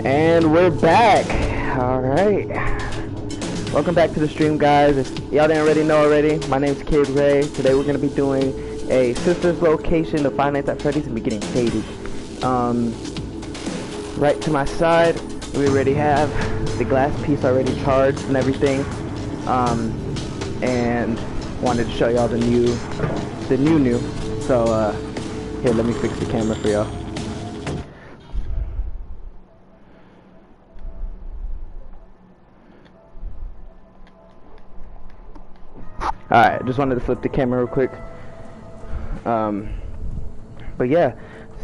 And we're back. Alright. Welcome back to the stream, guys. If y'all didn't already know already, my name's Kid Ray. Today we're going to be doing a sister's location of Five Nights at Freddy's and be getting faded. Right to my side, we already have the glass piece already charged and everything. And wanted to show y'all the new. So, here, let me fix the camera for y'all. Alright, just wanted to flip the camera real quick. But yeah,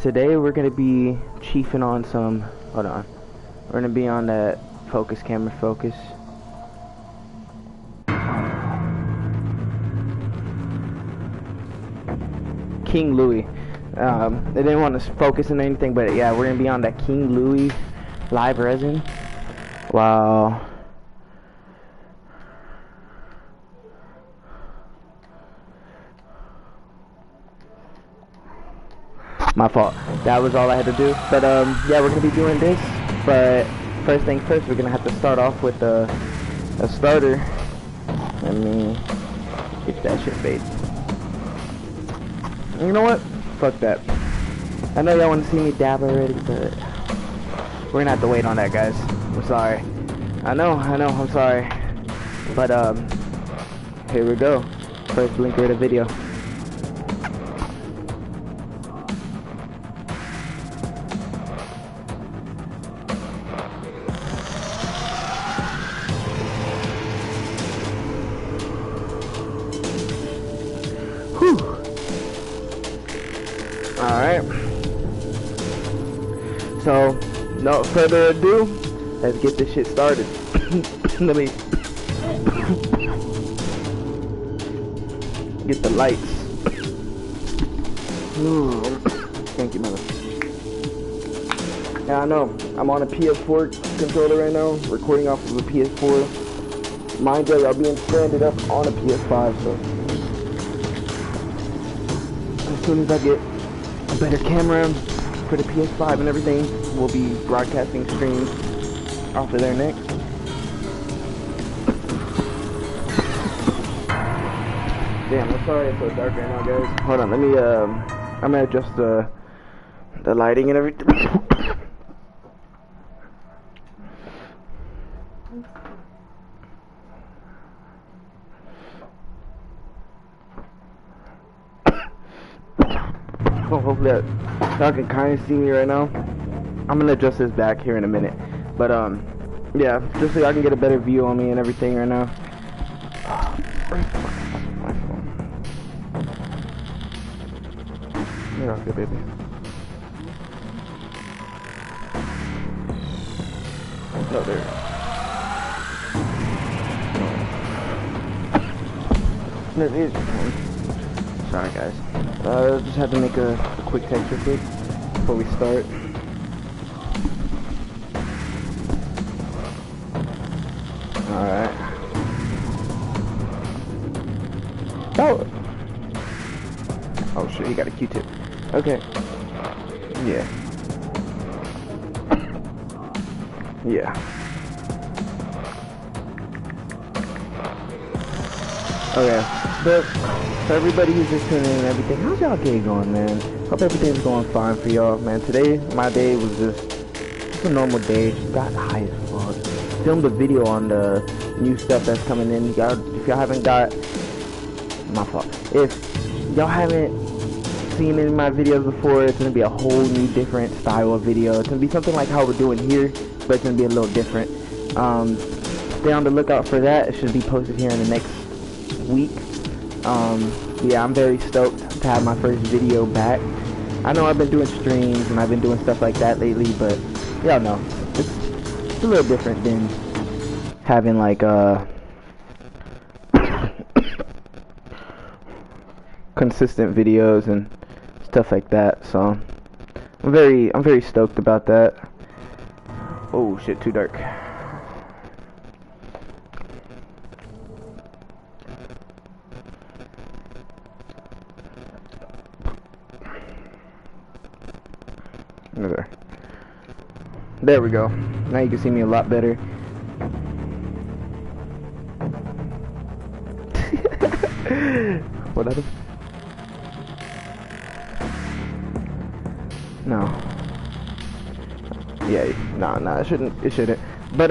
today we're gonna be chiefing on some. Hold on, we're gonna be on that focus, camera focus. King Louis. They didn't want to focus on anything, but yeah, we're gonna be on that King Louis live resin. Wow. My fault. That was all I had to do. But yeah, we're gonna be doing this. But first thing first, we're gonna have to start off with a starter. Let me get that shit fade. You know what? Fuck that. I know y'all want to see me dab already, but we're gonna have to wait on that, guys. I'm sorry. I know. I'm sorry. But here we go. First blinker of the video. Alright, so no further ado, let's get this shit started. Let me get the lights. Thank you, mother. Yeah, I know, I'm on a PS4 controller right now, recording off of a PS4. Mind you, I'll be stranded up on a PS5, so as soon as I get a better camera for the PS5 and everything, we'll be broadcasting streams off of there next. Damn, I'm sorry it's so dark right now, guys. Hold on, let me I'm gonna adjust the lighting and everything. So hopefully y'all can kind of see me right now. I'm gonna adjust this back here in a minute, but yeah, just so y'all can get a better view on me and everything right now. My phone. You're off, good baby. No, there. No, there is. Sorry, guys. Just had to make a quick texture quick before we start. Alright. Oh! Oh shit, he got a Q-tip. Okay. Yeah. Yeah. Okay. But for everybody who's just tuning in and everything, how's y'all day going, man? Hope everything's going fine for y'all, man. Today, my day was just a normal day. Got high as fuck. Filmed a video on the new stuff that's coming in. If y'all haven't got, my fault. If y'all haven't seen any of my videos before, it's gonna be a whole new different style of video. It's gonna be something like how we're doing here, but it's gonna be a little different. Stay on the lookout for that. It should be posted here in the next week. Yeah, I'm very stoked to have my first video back. I know I've been doing streams and I've been doing stuff like that lately, but y'all know it's a little different than having like consistent videos and stuff like that. So I'm very stoked about that. Oh shit, too dark. There. There we go. Now you can see me a lot better. What other? No. Yeah, nah, it shouldn't. But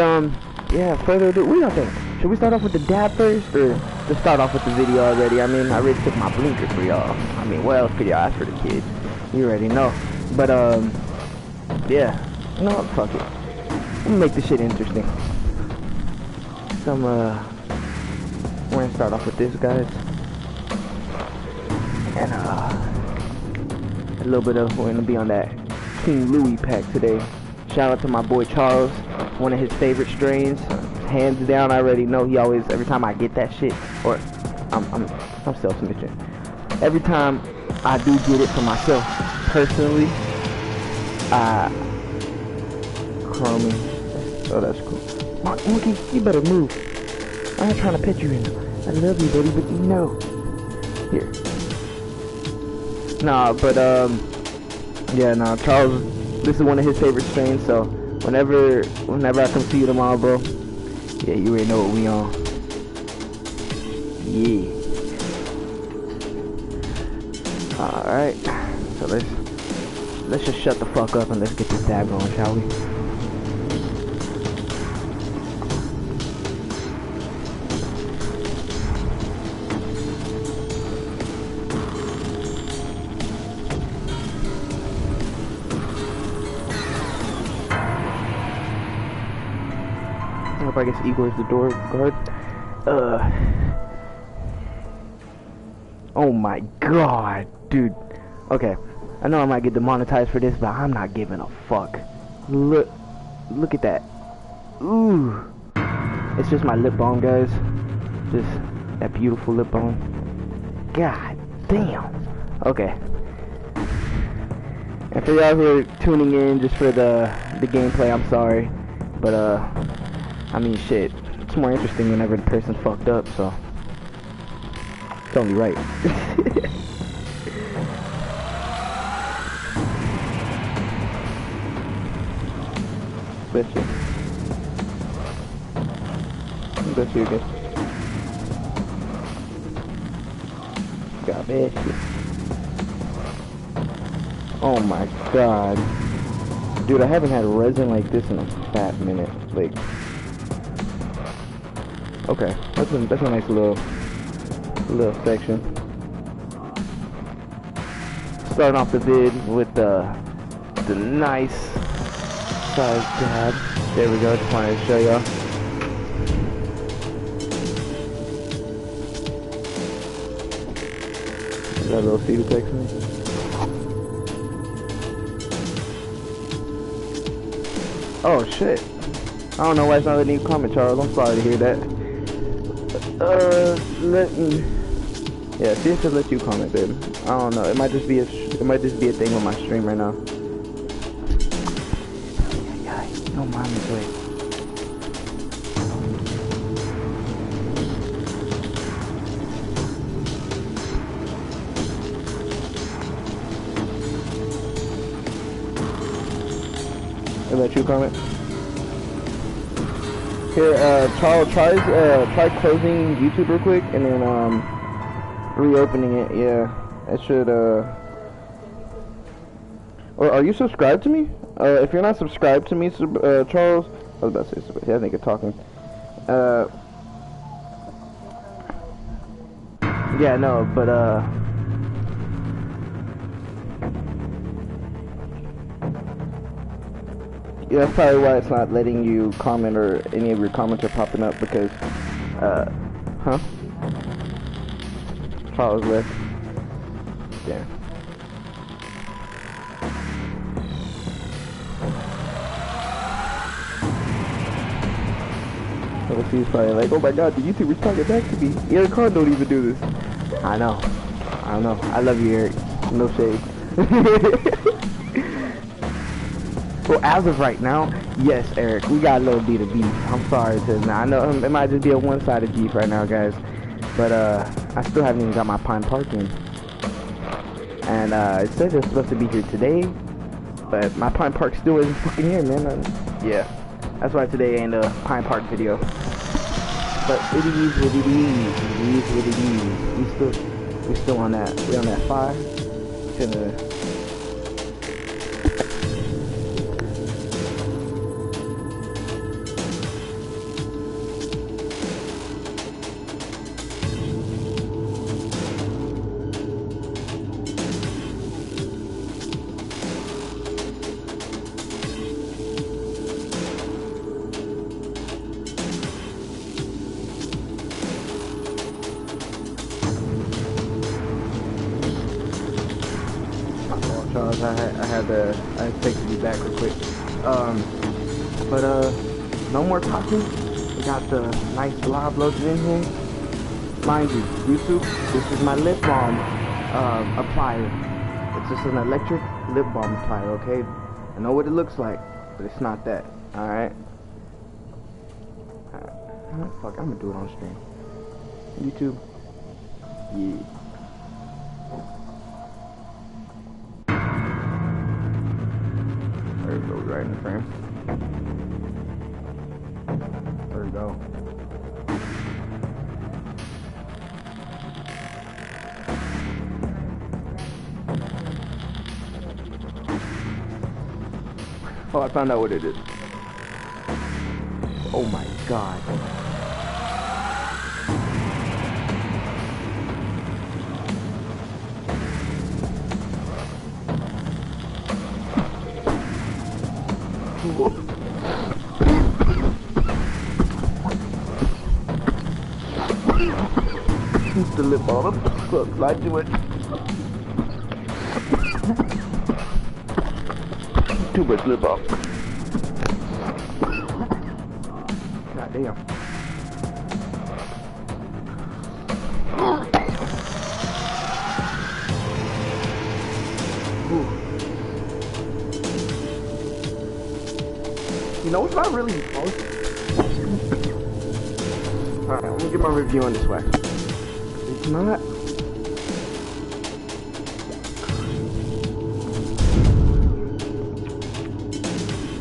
yeah, further ado, what do y'all think? Should we start off with the dab first, or just start off with the video already? I mean, I already took my blinker for y'all. I mean, what else could y'all ask for the kids? You already know. But yeah, you know what? Fuck it. We'll make this shit interesting. We're gonna start off with this, guys, and a little bit of, we're gonna be on that King Louis pack today. Shout out to my boy Charles, one of his favorite strains, hands down. I already know he always, every time I get that shit, or I'm self-snitching. Every time I do get it for myself personally, Chromie. Oh, that's cool. Monkey, you better move. I ain't trying to pet you in. I love you, baby, but you know. Here. Nah, but yeah, nah, Charles, this is one of his favorite strains, so whenever I come see you tomorrow, bro, yeah, you already know what we on. Yeah. Alright. So let's just shut the fuck up and let's get this dab going, shall we? I guess Igor's the door guard. Oh my god, dude. Okay, I know I might get demonetized for this, but I'm not giving a fuck. Look at that. Ooh, it's just my lip balm, guys. Just that beautiful lip balm. God damn. Okay. And for y'all who are tuning in just for the gameplay, I'm sorry, but I mean, shit, it's more interesting whenever the person's fucked up, so it's only right. Bless you. Bless you again. God bless you. Oh my god. Dude, I haven't had resin like this in a fat minute. Like, okay, that's a nice little section. Starting off the vid with the nice size dab. There we go. Just wanted to show y'all. Is that a little seed text me? Oh shit. I don't know why it's not letting you comment, Charles. I'm sorry to hear that. Let me. Yeah, see if it lets you comment, babe. I don't know. It might just be a thing with my stream right now. Don't mind me, wait. It let you comment. Here, Charles, try closing YouTube real quick and then reopening it. Yeah, it should. Or are you subscribed to me? If you're not subscribed to me, Charles, I was about to say, yeah, I think you're talking. Yeah, no, but yeah, that's probably why it's not letting you comment or any of your comments are popping up because, huh? Charles left. Yeah. So he's probably like, oh my god, the YouTuber's talking back to me. Eric Hahn don't even do this. I know. I I love you, Eric. No shade. Well, as of right now, yes, Eric, we got a little bit of beef. I'm sorry to now. I know it might just be a one-sided beef right now, guys. But I still haven't even got my Pine Park in. And it says it's supposed to be here today. But my Pine Park still isn't fucking here, man. Yeah, that's why today ain't a Pine Park video. But it is what it is. It is what it is. We still on that. We on that fire. Gonna. Charles, I had to take you back real quick. But no more talking. We got the nice blob loaded in here. Mind you, YouTube, this is my lip balm applier. It's just an electric lip balm applier, okay? I know what it looks like, but it's not that. Alright? Fuck, I'm gonna do it on stream. YouTube. Yeah. There it goes, right in the frame. There we go. Oh, I found out what it is. Oh my god. The lip balm. Look, slide to it. Too much lip balm. God damn. Ooh. You know, it's not really close. Alright, I'm gonna get my review on this wax. It's not.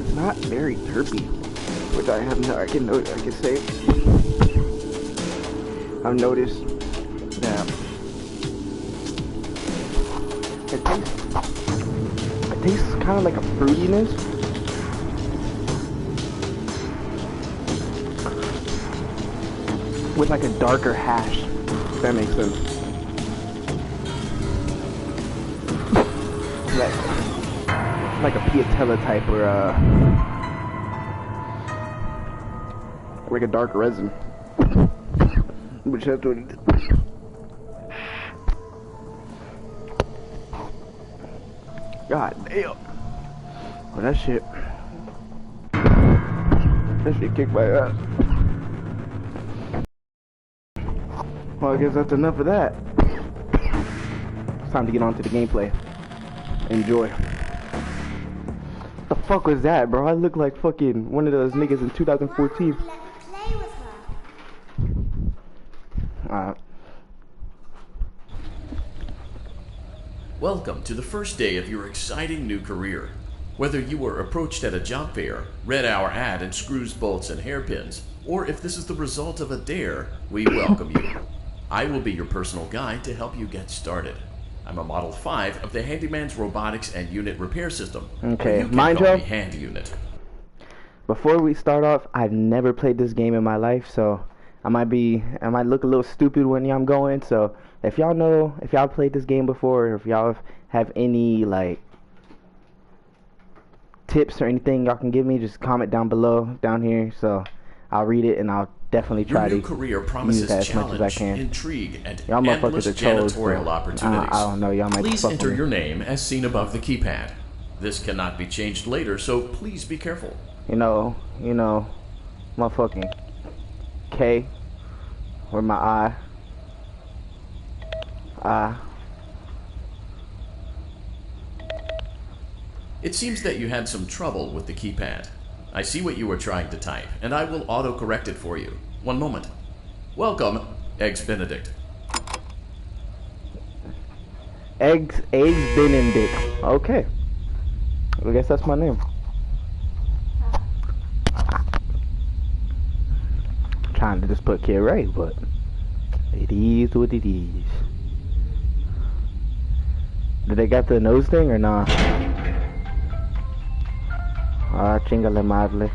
It's not very terpy, which I have. I can say. I've noticed that it tastes kind of like a fruitiness. With like a darker hash, if that makes sense. Like a piatella type or like a dark resin. Which that's what it is. God damn. Oh, that shit kicked my ass. Well, I guess that's enough of that. It's time to get on to the gameplay. Enjoy. What the fuck was that, bro? I look like fucking one of those niggas in 2014. Mom, let me play with her. Alright. Welcome to the first day of your exciting new career. Whether you were approached at a job fair, read our ad in screws, bolts, and hairpins, or if this is the result of a dare, we welcome you. I will be your personal guide to help you get started. I'm a Model 5 of the Handyman's Robotics and Unit Repair System. Okay, you can mind call you, me Hand Unit. before we start off, I've never played this game in my life, so I might look a little stupid when I'm going. So if y'all know, if y'all played this game before, or if y'all have any like tips or anything y'all can give me, just comment down below down here, so I'll read it and I'll definitely try Your new to career use promises that as much as I challenge, can. intrigue, and Y'all motherfuckers endless are trolls, janitorial so opportunities. I don't know, y'all might Please fuck enter with me. your name as seen above the keypad. This cannot be changed later, so please be careful. You know, motherfucking K, where my I. It seems that you had some trouble with the keypad. I see what you were trying to type, and I will auto-correct it for you. One moment. Welcome, Eggs Benedict. Eggs Benedict. Okay. I guess that's my name. I'm trying to just put Kid Ray, but it is what it is. Did they got the nose thing or nah? Ah, chingale madre.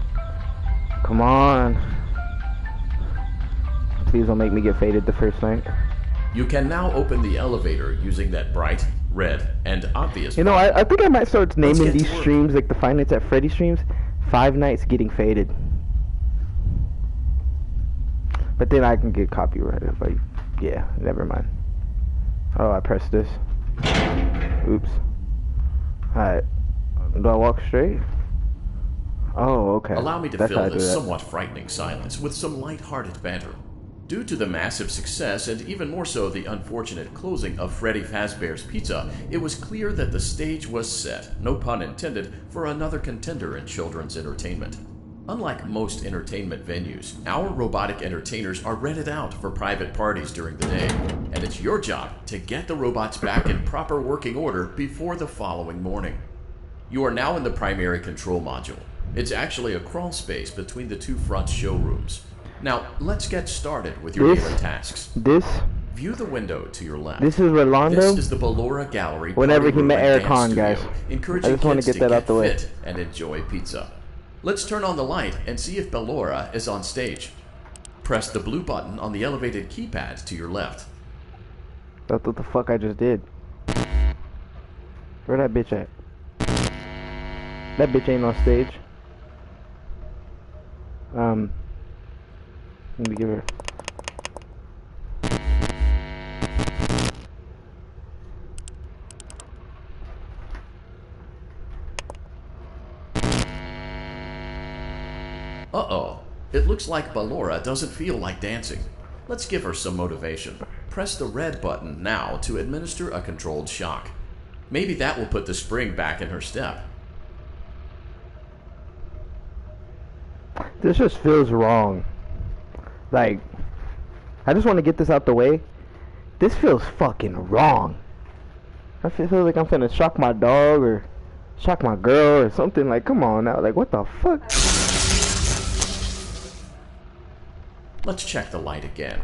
Come on. Please don't make me get faded the first night. You can now open the elevator using that bright, red, and obvious You know, button. I think I might start Let's naming get these to work. streams like the Five Nights at Freddy streams, 5 Nights Getting Faded. But then I can get copyrighted if I... Yeah, never mind. Oh, I pressed this. Oops. Alright. Do I walk straight? Oh, okay. Allow me to That's how fill I do this that. somewhat frightening silence with some light-hearted banter. Due to the massive success, and even more so the unfortunate closing of Freddy Fazbear's Pizza, it was clear that the stage was set, no pun intended, for another contender in children's entertainment. Unlike most entertainment venues, our robotic entertainers are rented out for private parties during the day, and it's your job to get the robots back in proper working order before the following morning. You are now in the primary control module. It's actually a crawl space between the two front showrooms. Now, let's get started with your daily tasks. This View the window to your left. is Rolando. This is the Ballora Gallery. Whenever party he room met and Eric dance Hahn, studio, guys. encouraging I just want to kids get that out the way. fit and enjoy pizza. Let's turn on the light and see if Ballora is on stage. Press the blue button on the elevated keypad to your left. That's what the fuck I just did. Where that bitch at? That bitch ain't on stage. Let me give her. Uh-oh. It looks like Ballora doesn't feel like dancing. Let's give her some motivation. Press the red button now to administer a controlled shock. Maybe that will put the spring back in her step. This just feels wrong. Like, I just want to get this out the way. This feels fucking wrong. I feel like I'm finna shock my dog or shock my girl or something. Like, come on now. Like, what the fuck? Let's check the light again.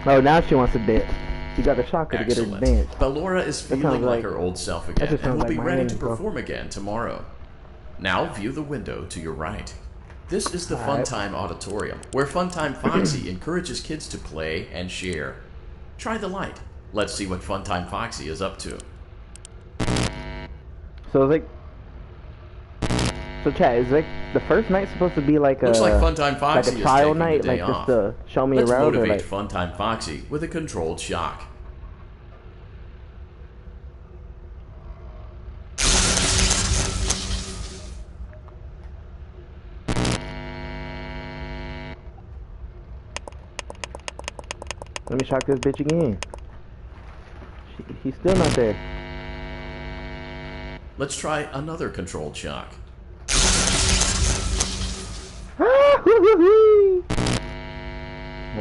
Oh, now she wants to dance. You got to shock her to get her to Excellent. dance. Ballora is sounds feeling like like- her old self that again just and sounds will like be my ready to name, bro. perform again tomorrow. Now view the window to your right. This is the Alright. Funtime Auditorium, where Funtime Foxy encourages kids to play and share. Try the light. Let's see what Funtime Foxy is up to. So it's like, so chat, is like the first night supposed to be like Looks a like Funtime Foxy like a is trial taking the night, day like just off. to show me Let's around, or motivate like Funtime Foxy with a controlled shock. let me shock this bitch again. He's still not there. Let's try another controlled shock. Ah, hoo-hoo-hoo.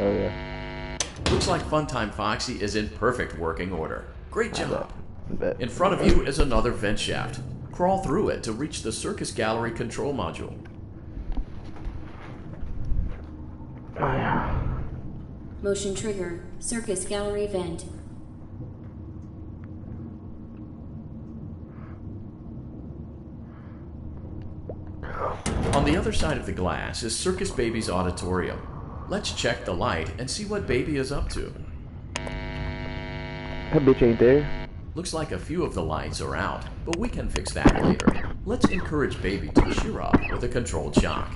Oh yeah. Looks like Funtime Foxy is in perfect working order. Great job. I bet. In front of you is another vent shaft. Crawl through it to reach the Circus Gallery control module. Oh yeah. Motion trigger. Circus gallery vent. On the other side of the glass is Circus Baby's auditorium. Let's check the light and see what Baby is up to. That bitch ain't there. Looks like a few of the lights are out, but we can fix that later. Let's encourage Baby to cheer up with a controlled shock.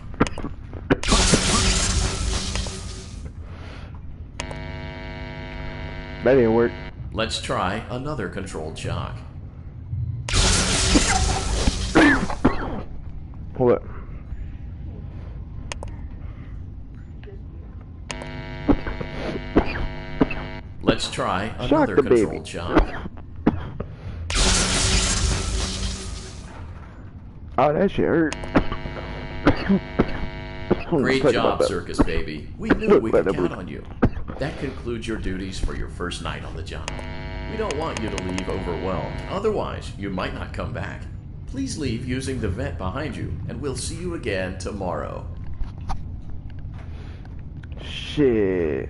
That didn't work. Let's try another controlled shock. What? Let's try Shock another the baby. controlled shock. Oh, that shit hurt. Great Fuck job, about that. Circus Baby. We knew we could That count was- on you. That concludes your duties for your first night on the job. We don't want you to leave overwhelmed, otherwise you might not come back. Please leave using the vent behind you, and we'll see you again tomorrow. Shit.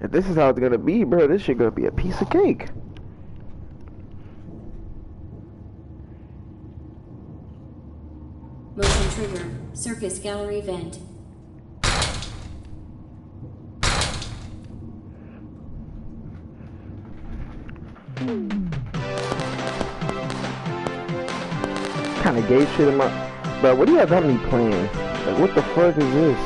If this is how it's gonna be, bro, this shit gonna be a piece of cake. Motion trigger. Circus gallery vent. Kind of gay shit in my... Bro, what do you have me playing? Like, what the fuck is this?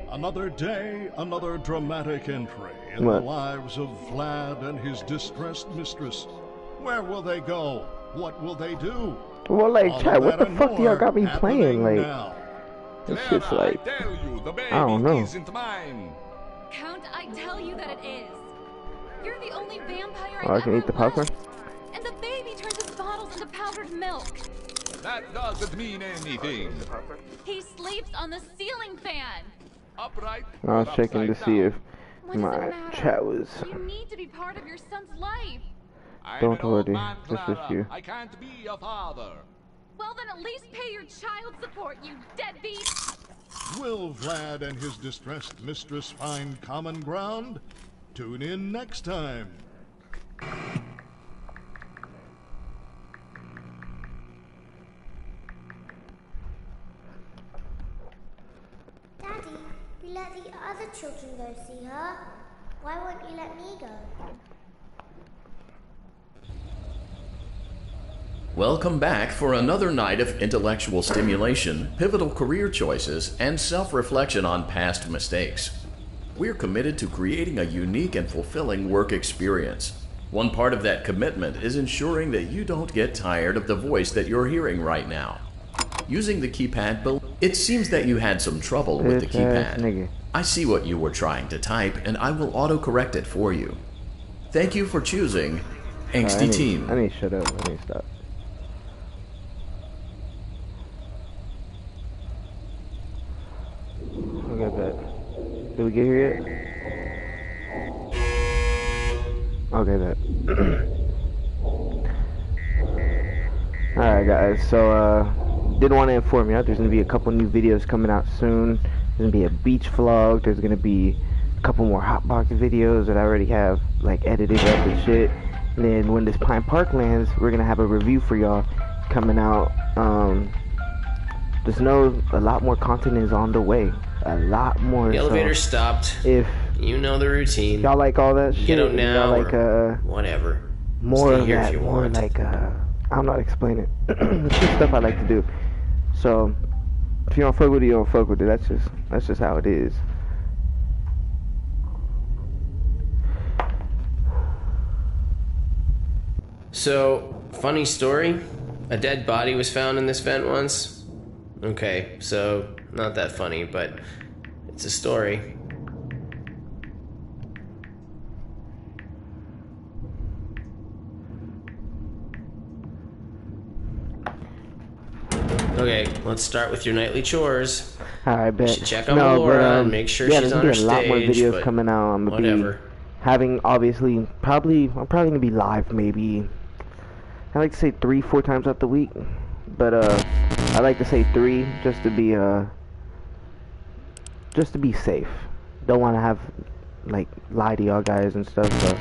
Another day, another dramatic entry in the lives of Vlad and his distressed mistress. Where will they go? What will they do? Well, like, All chat, of what the that and fuck do y'all got me more playing? happening Like, now. this shit's like... I tell you, the baby I don't know. isn't mine. Count, I tell you that it is. You're the only vampire Oh, I I've can ever eat the popcorn? loved. And the baby turns his bottles into powdered milk. That doesn't mean anything. He sleeps on the ceiling fan. Upright. I was checking to see if What does it my matter? chat was... You need to be part of your son's life. I'm Don't an old worry, man, this is Clara. you. I can't be a father. Well, then at least pay your child support, you deadbeat. Will Vlad and his distressed mistress find common ground? Tune in next time. Daddy, we let the other children go see her. Why won't you let me go? Welcome back for another night of intellectual stimulation, pivotal career choices, and self-reflection on past mistakes. We're committed to creating a unique and fulfilling work experience. One part of that commitment is ensuring that you don't get tired of the voice that you're hearing right now. Using the keypad below, it seems that you had some trouble with the Bitch-ass keypad. nigga. I see what you were trying to type, and I will auto-correct it for you. Thank you for choosing Angsty Team. I need to shut up. I need to stop. Look at that. Did we get here yet? Okay, that. Alright guys, so did want to inform you, there's going to be a couple new videos coming out soon. There's going to be a beach vlog, there's going to be a couple more hotbox videos that I already have like edited up and shit. And then when this Pine Park lands, we're going to have a review for y'all coming out. Just know a lot more content is on the way. A lot more. The elevator so stopped. if You know the routine. y'all like all that shit, Get out now y'all like Whatever. more Stay of here if that, you more want. like I'm not explaining. It's just stuff I like to do. So if you don't fuck with it, you don't fuck with it. That's just how it is. So, funny story. A dead body was found in this vent once. Okay, so not that funny, but it's a story. Okay, let's start with your nightly chores. Alright, bet. should check on Laura and make sure yeah, she's there's on gonna her be a lot more stage, videos but coming out. I'm gonna whatever. be having obviously I'm probably gonna be live maybe. I like to say 3-4 times out the week, but I like to say 3 just to be safe. Don't want to have like lie to y'all guys and stuff. So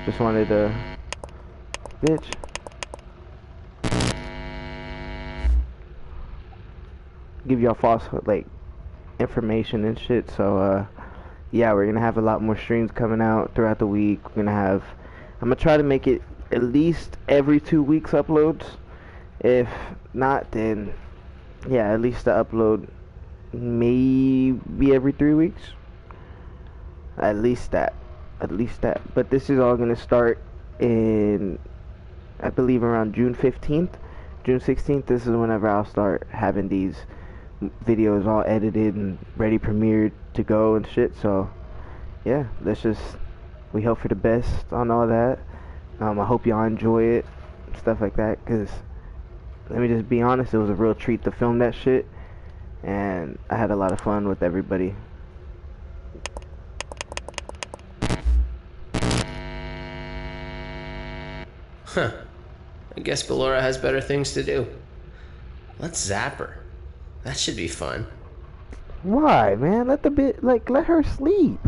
just wanted to, bitch. Give y'all false like information and shit. So yeah, we're gonna have a lot more streams coming out throughout the week. I'm gonna try to make it at least every 2 weeks uploads. If not, then yeah, at least the upload maybe every 3 weeks. At least that. But this is all gonna start in, I believe, around June 15th, June 16th. This is whenever I'll start having these videos all edited and ready, premiered to go and shit. So yeah, we hope for the best on all that. I hope y'all enjoy it, stuff like that, because let me just be honest, it was a real treat to film that shit, and I had a lot of fun with everybody. Huh. I guess Ballora has better things to do. Let's zap her. That should be fun. Why, man? Let her sleep.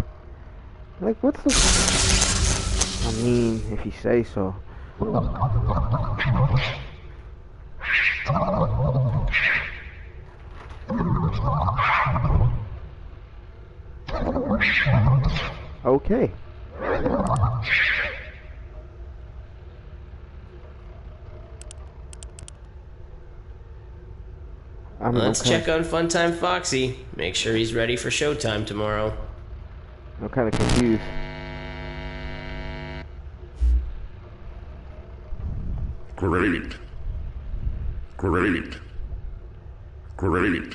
Like, what's the... I mean, if you say so. Okay. Let's check on Funtime Foxy. Make sure he's ready for showtime tomorrow. I'm kind of confused. Great. Great. Great.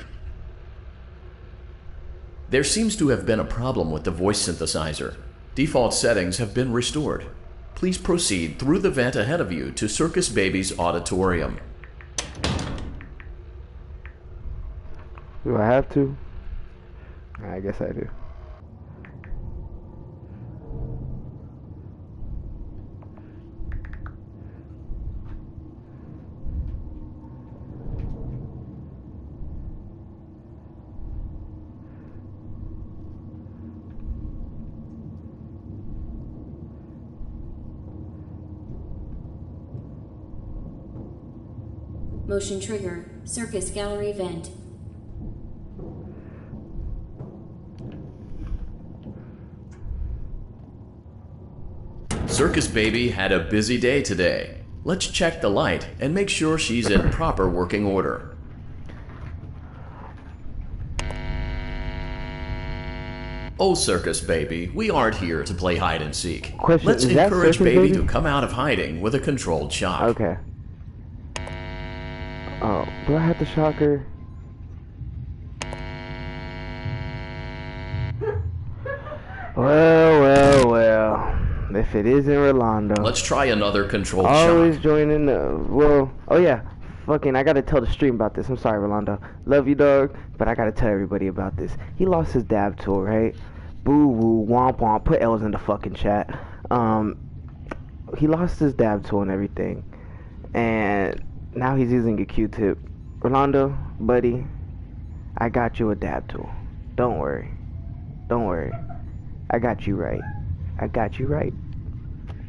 There seems to have been a problem with the voice synthesizer. Default settings have been restored. Please proceed through the vent ahead of you to Circus Baby's auditorium. Do I have to? I guess I do. Motion trigger. Circus gallery vent. Circus Baby had a busy day today. Let's check the light and make sure she's in proper working order. Oh, Circus Baby, we aren't here to play hide and seek. Question, Let's is that encourage Circus Baby Baby? to come out of hiding with a controlled shock. Okay. Oh, do I have to shock her? Well. If it isn't Rolando. Let's try another controlled Always shock. joining the... Well, oh yeah. Fucking, I gotta tell the stream about this. I'm sorry, Rolando. Love you, dog. But I gotta tell everybody about this. He lost his dab tool, right? Boo woo, womp womp. Put L's in the fucking chat. He lost his dab tool and everything. And now he's using a Q-tip. Rolando, buddy, I got you a dab tool. Don't worry. Don't worry. I got you right. I got you right.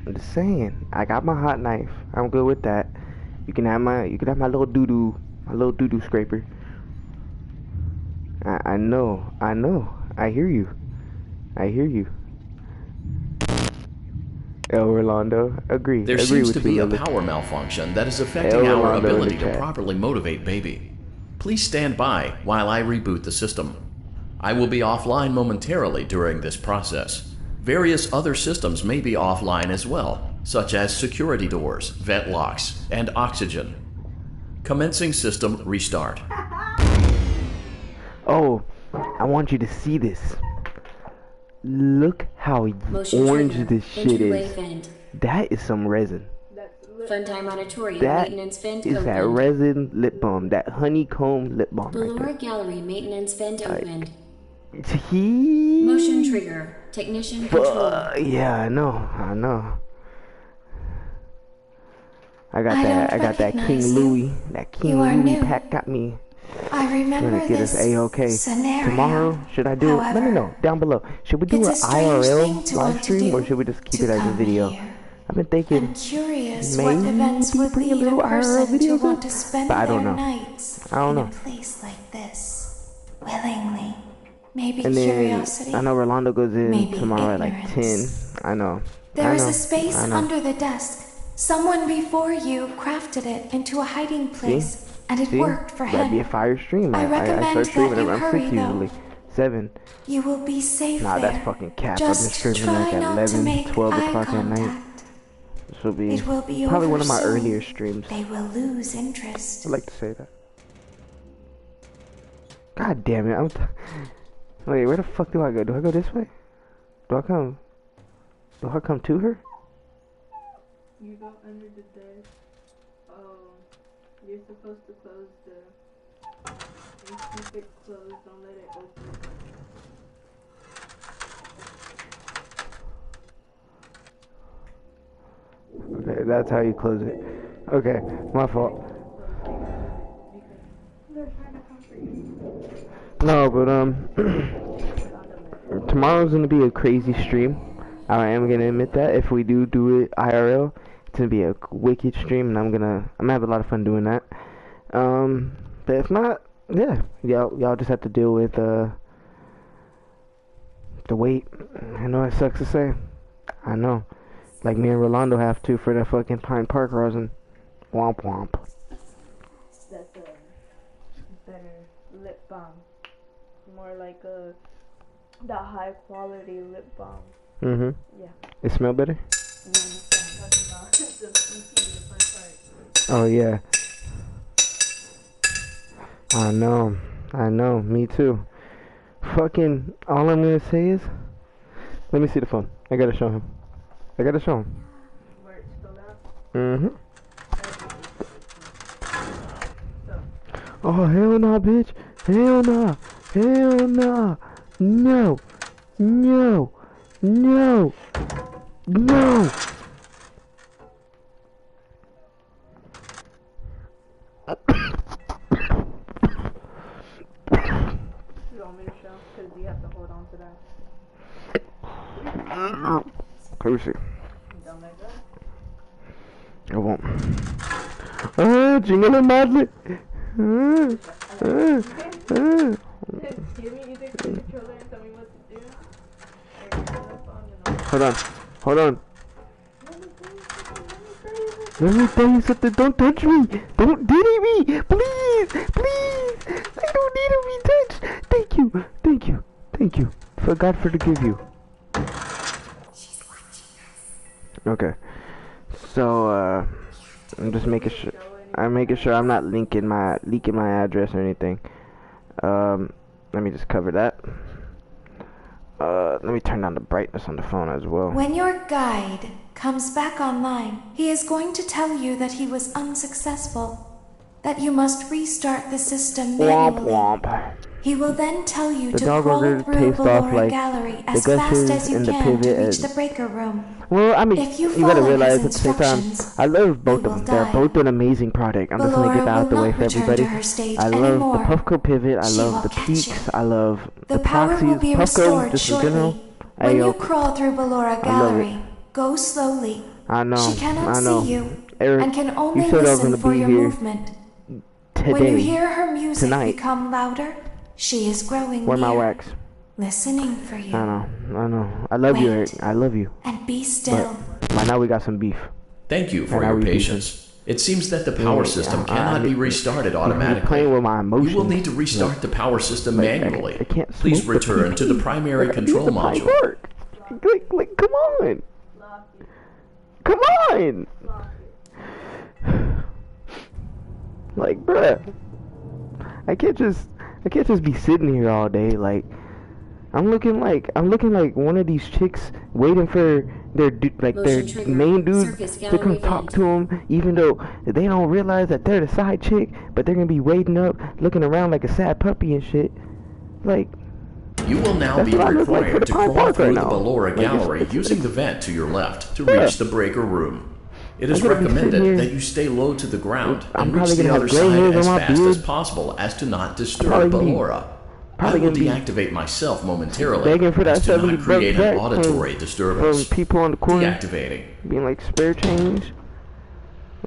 I'm just saying. I got my hot knife. I'm good with that. You can have my little doo-doo scraper. I know. I hear you. El Rolando, agree. There agree seems with to be you, a Lily. power malfunction that is affecting El our Rolando in ability the to chat. properly motivate Baby. Please stand by while I reboot the system. I will be offline momentarily during this process. Various other systems may be offline as well, such as security doors, vent locks, and oxygen. Commencing system restart. Oh, I want you to see this. Look how Motion orange trigger. this shit Entryway is. vent. That is some resin. Funtime auditorium That maintenance vent is that opened. resin lip balm. That honeycomb lip balm right Ballora gallery maintenance vent opened. there. He... Motion trigger. Technician control. Yeah, I know. I got that King Louis. That King Louis pack got me. I remember Gonna get us this A-OK. scenario. Tomorrow, should I do it? Let me However, know down below. Should we do an it's a strange thing IRL to live want to stream or do, should we just keep to it as a come video? here. I've been thinking I'm curious maybe what events would bring a lead little a IRL person to video want to spend but I don't their know. nights I don't in know. a place like this, willingly. Maybe And then curiosity. I know Rolando goes in Maybe tomorrow at like 10. ignorance. I know. There I is know. a space I know. under the desk. Someone before you crafted it into a hiding place, and it See? worked for That'd be a him. fire stream. I recommend start streaming that you around hurry, 6 though. usually. 7. You will be safe Nah, there. that's fucking cap. Just I've been streaming try like at not to 11, make 12 eye o'clock at night. contact. This will be, It will be probably over one of my soon. earlier streams. They will lose interest. I like to say that. God damn it. Wait, where the fuck do I go? Do I go this way? Do I come to her? You go under the desk. You're supposed to close and keep it closed. Don't let it open. Okay, That's how you close it. Okay, my fault. No, but tomorrow's gonna be a crazy stream. I am gonna admit that. If we do it IRL, it's gonna be a wicked stream, and I'm gonna have a lot of fun doing that. But if not, yeah, y'all just have to deal with the wait. I know it sucks to say. I know. Like me and Rolando have to for that fucking Pine Park resin. Womp womp. That's a better lip balm. More like the high quality lip balm. Mm-hmm. Yeah. It smell better? No, I'm talking about the Pine Park. Oh yeah. I know, me too. Fucking, all I'm gonna say is, let me see the phone. I gotta show him. Where it's still out? Mm-hmm. Oh, hell nah, bitch. Hell nah. Hell nah. No. No. No. No. You want me to show? Because you have to hold on to that. Let me see. Don't like that? I won't. Jingle madly. Give me either controller and tell me what to do. Or your telephone and Hold on. Let me tell you something. Don't touch me. Don't diddy me. Please. I don't need to be touched. Thank you. For God for to give you. Okay. So, I'm just making sure. I'm making sure I'm not leaking my address or anything. Let me just cover that. Let me turn down the brightness on the phone as well. When your guide comes back online, he is going to tell you that he was unsuccessful, that you must restart the system manually. Womp. He will then tell you The to dog crawl will through taste off Ballora like Gallery the as fast gushes as you and the can to pivot reach and- the breaker room. Well, I mean, If you you gotta follow realize his at the same time, instructions, I love both you of them. will They're die. both an amazing product. I'm just gonna get that Ballora out the will way not for return everybody. to her stage I love anymore. the Puffco pivot. I She love will the catch peaks. you. I love The power will proxies. be Puffco, restored just in shortly. general. When you Ayo, crawl through Ballora I love Gallery, go slowly. I know. She cannot I know. see you Eric, and can you only said I was listen gonna for be your here movement. today. When you hear her music tonight. become louder, she is growing Where my near, wax? listening for you. I know. I love you, Eric. Wait. I love you. And be still. But by now we got some beef. Thank you for And I your will be patience. It seems that the power system cannot be restarted You're automatically. playing with my emotions. You will need to restart the power system manually. I can't Please smoke the return to the PP. primary Like, control the Pine module. Park. Like, come on. Come on. Like, bruh. I can't just be sitting here all day. Like, I'm looking like one of these chicks waiting for their Motion trigger. main dude Circus to come gallery talk event. to them, even though they don't realize that they're the side chick, but they're gonna be waiting up, looking around like a sad puppy and shit. Like, You will now That's be what I look like for required the to Pine crawl Park through right the now. Ballora Like, Gallery using the vent to your left to Yeah. reach the breaker room. It is I'm gonna be sitting recommended here- that you stay low to the ground I'm and reach probably the gonna have other gray side hairs as on my fast as beard. possible as to not disturb Probably gonna be- Ballora. I probably will gonna be deactivate myself momentarily begging for that as to 70 not create bucks an back auditory from disturbance. people on the corner Deactivating. being like spare change.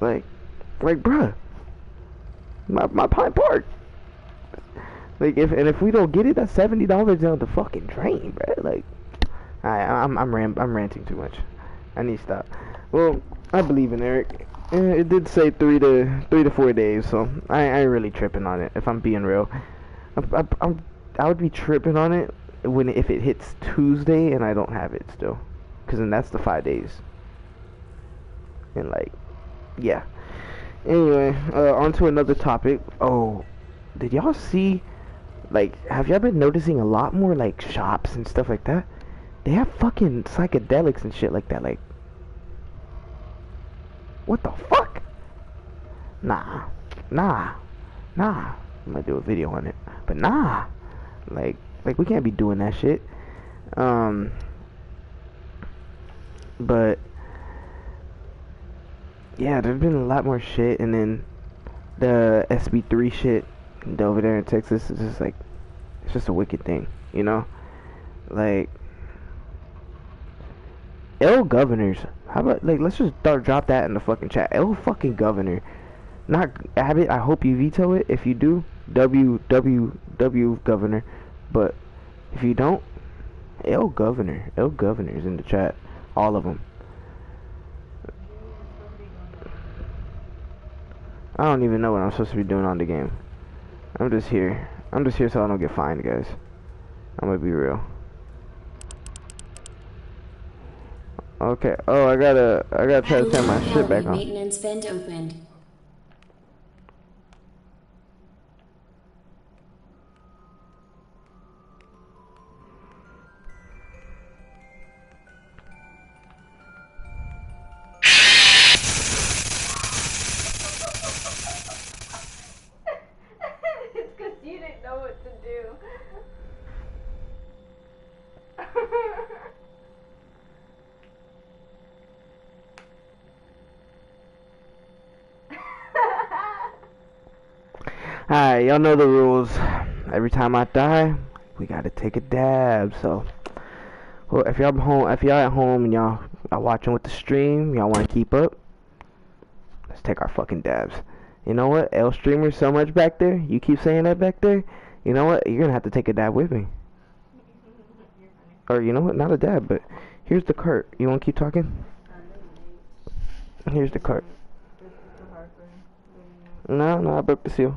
Like, bruh, my Pine Park. Like, if we don't get it, that's $70 down the fucking drain, bruh. Like, I'm ranting too much. I need to stop. Well, I believe in Eric. It did say 3 to 4 days, so I ain't really tripping on it. If I'm being real, I would be tripping on it if it hits Tuesday and I don't have it still, because then that's the 5 days. And like, yeah. Anyway, on to another topic. Oh, did y'all see? Like, have y'all been noticing a lot more like shops and stuff like that? They have fucking psychedelics and shit like that. Like, what the fuck? Nah. I'm gonna do a video on it, but nah. Like we can't be doing that shit. But yeah, there's been a lot more shit, and then the SB3 shit over there in Texas is just like, it's just a wicked thing, you know? Like, L governors. How about, like, let's just drop that in the fucking chat. L fucking governor. Not Abbott, I hope you veto it. If you do, W governor. But if you don't, L governor. L governors in the chat. All of them. I don't even know what I'm supposed to be doing on the game. I'm just here. I'm just here so I don't get fined, guys. I'm gonna be real. Okay. Oh, I gotta try to turn my shit back on. Maintenance vent opened. It's because you didn't know what to do. Alright, y'all know the rules. Every time I die, we gotta take a dab. So, well, if y'all at home and y'all are watching with the stream, y'all want to keep up, let's take our fucking dabs. You know what? L streamer so much back there. You keep saying that back there. You know what? You're gonna have to take a dab with me. Or you know what? Not a dab, but here's the cart. You want to keep talking? Here's the cart. No, I broke the seal.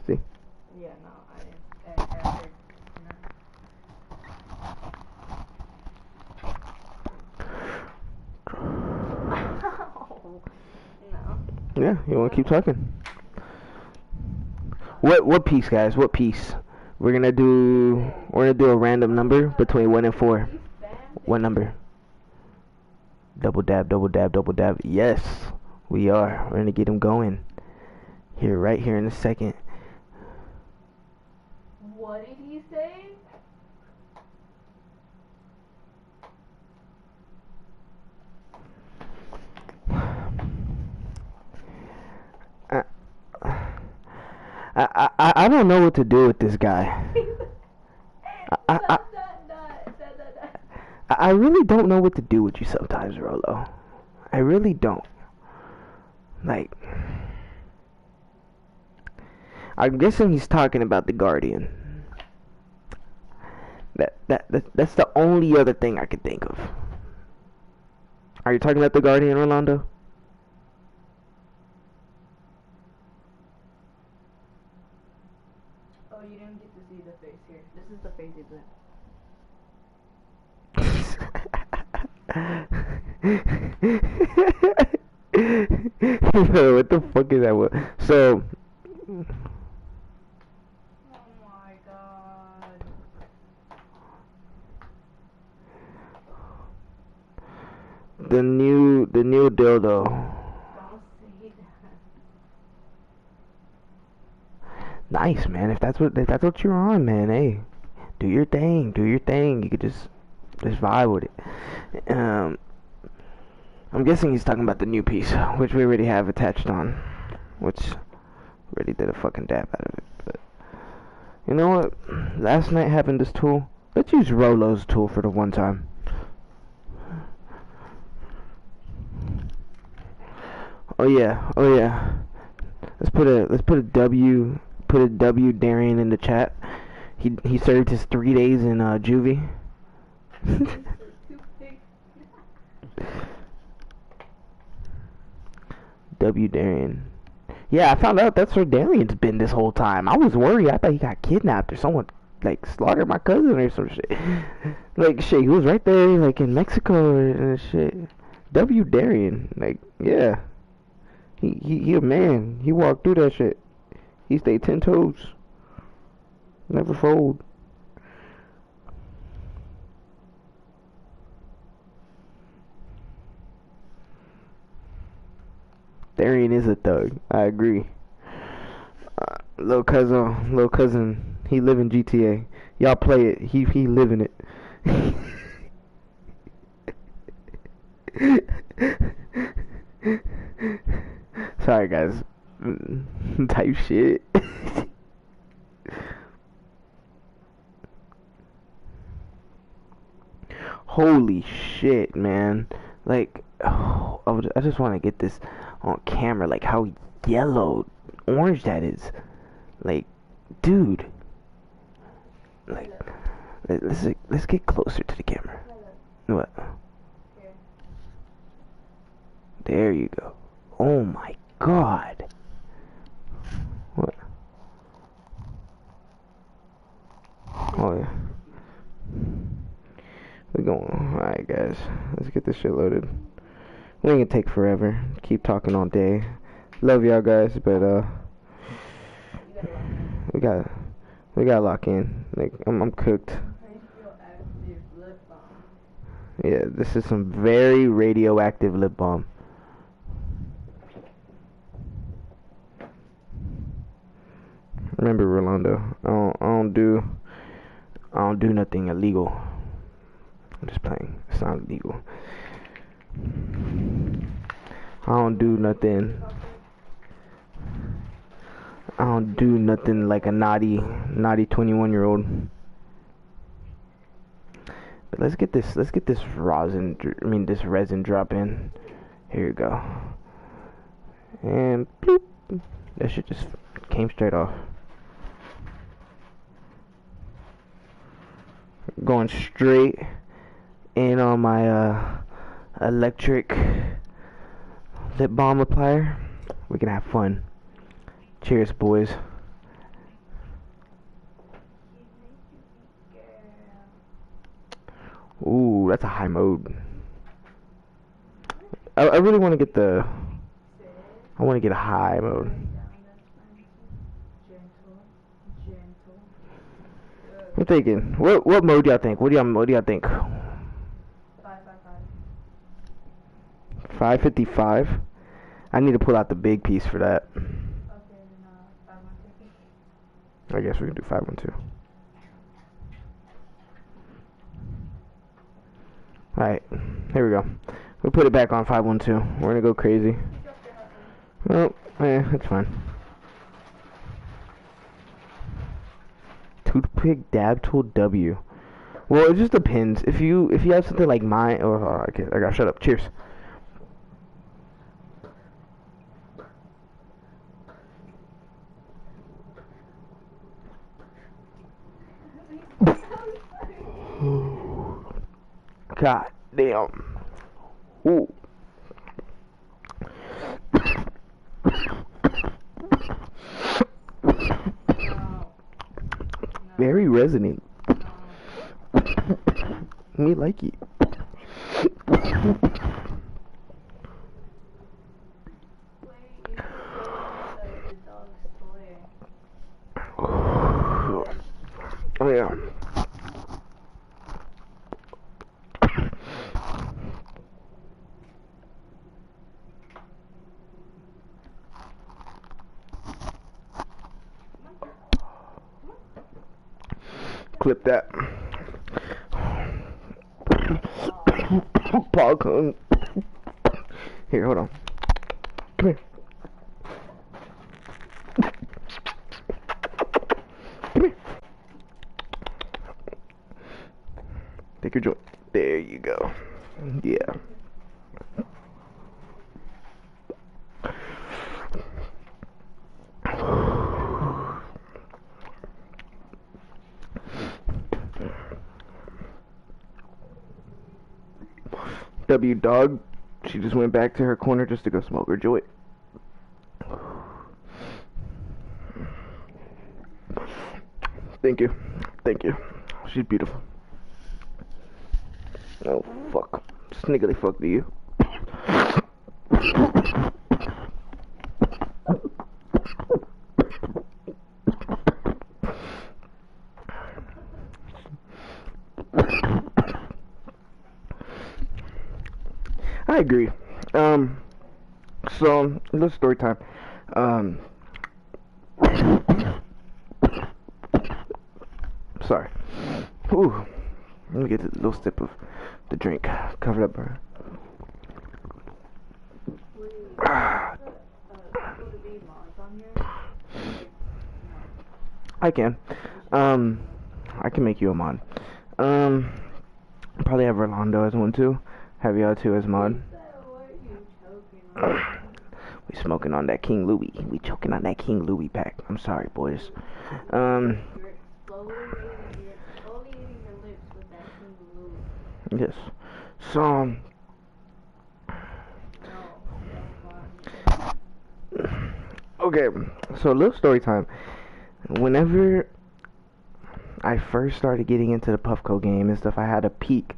See? Yeah, no, I didn't. No. Yeah, you want to keep talking? What piece, guys? What piece? We're gonna do a random number between 1 and 4. What number? Double dab, double dab, double dab. Yes, we are. We're gonna get him going. Right here in a second. What did he say? I don't know what to do with this guy. I really don't know what to do with you sometimes, Rolo. I really don't. Like, I'm guessing he's talking about the Guardian. That's the only other thing I could think of. Are you talking about the Guardian, Rolando? Oh, you didn't get to see the face here. This is the face he put. Yo, what the fuck is that? So, oh my god. the new dildo. Don't say that. Nice, man. If that's what you're on, man. Hey, do your thing. Do your thing. You could just vibe with it. I'm guessing he's talking about the new piece, which we already have attached on, which already did a fucking dab out of it. But you know what? Last night having this tool, let's use Rolo's tool for the one time. Oh yeah. Let's put a W Darian in the chat. He served his 3 days in juvie. W Darian. Yeah, I found out that's where Darian's been this whole time. I was worried. I thought he got kidnapped or someone like slaughtered my cousin or some shit. Like shit, he was right there like in Mexico and shit. W Darian, like yeah. He a man. He walked through that shit. He stayed 10 toes. Never fold. Darian is a thug. I agree. Little cousin, he live in GTA. Y'all play it. He live in it. Sorry, guys. Type shit. Holy shit, man. Like, oh, I just want to get this on camera. Like, how yellow, orange that is. Like, dude. Like, let's get closer to the camera. What? There you go. Oh my god. What? Oh yeah. We're going. Alright, guys. Let's get this shit loaded. We ain't gonna take forever. Keep talking all day. Love y'all guys, but we gotta lock in. Like I'm cooked. Yeah, this is some very radioactive lip balm. Remember, Rolando, I don't do nothing illegal. I'm just playing. It's not illegal. I don't do nothing like a naughty 21-year-old. But let's get this resin drop in. Here you go. And bloop. That shit just came straight off. Going straight in on my electric lip balm applier. We can have fun. Cheers, boys. Ooh, that's a high mode. I really want to get I want to get a high mode. I'm thinking, what mode do y'all think? What do y'all think? 555. I need to pull out the big piece for that. I guess we can do 512. Alright, here we go. We'll put it back on 512. We're gonna go crazy. Oh, yeah, that's fine. Toothpick dab tool W. Well, it just depends. If you have something like mine, okay, I gotta shut up. Cheers. God damn. Ooh. Very resonant. Me like it. Oh yeah. Clip that. Paul cone. Here, hold on. Come here. Come here. Take your joint. There you go. Yeah. W dog, she just went back to her corner just to go smoke her joint. Thank you. Thank you. She's beautiful. Oh, fuck. Sniggly fuck to you. I agree. So, a little story time. Sorry. Ooh. Let me get a little sip of the drink. Cover it up, bro. I can. I can make you a mod. Probably have Rolando as one too. Have y'all two as mod. We smoking on that King Louis. We choking on that King Louis pack. I'm sorry, boys. Yes. So, okay. So, a little story time. Whenever I first started getting into the Puffco game and stuff, I had a peak,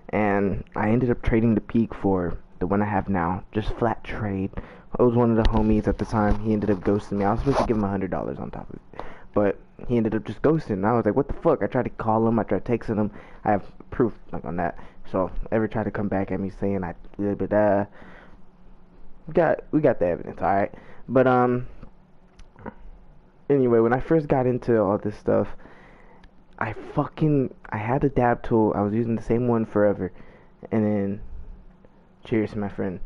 and I ended up trading the peak for the one I have now. Just flat trade. I was one of the homies at the time. He ended up ghosting me. I was supposed to give him $100 on top of it, but he ended up just ghosting. And I was like, what the fuck? I tried to call him. I tried texting him. I have proof like on that. So ever tried to come back at me saying we got the evidence, all right. But anyway, when I first got into all this stuff, I had a dab tool. I was using the same one forever, and then cheers, my friend.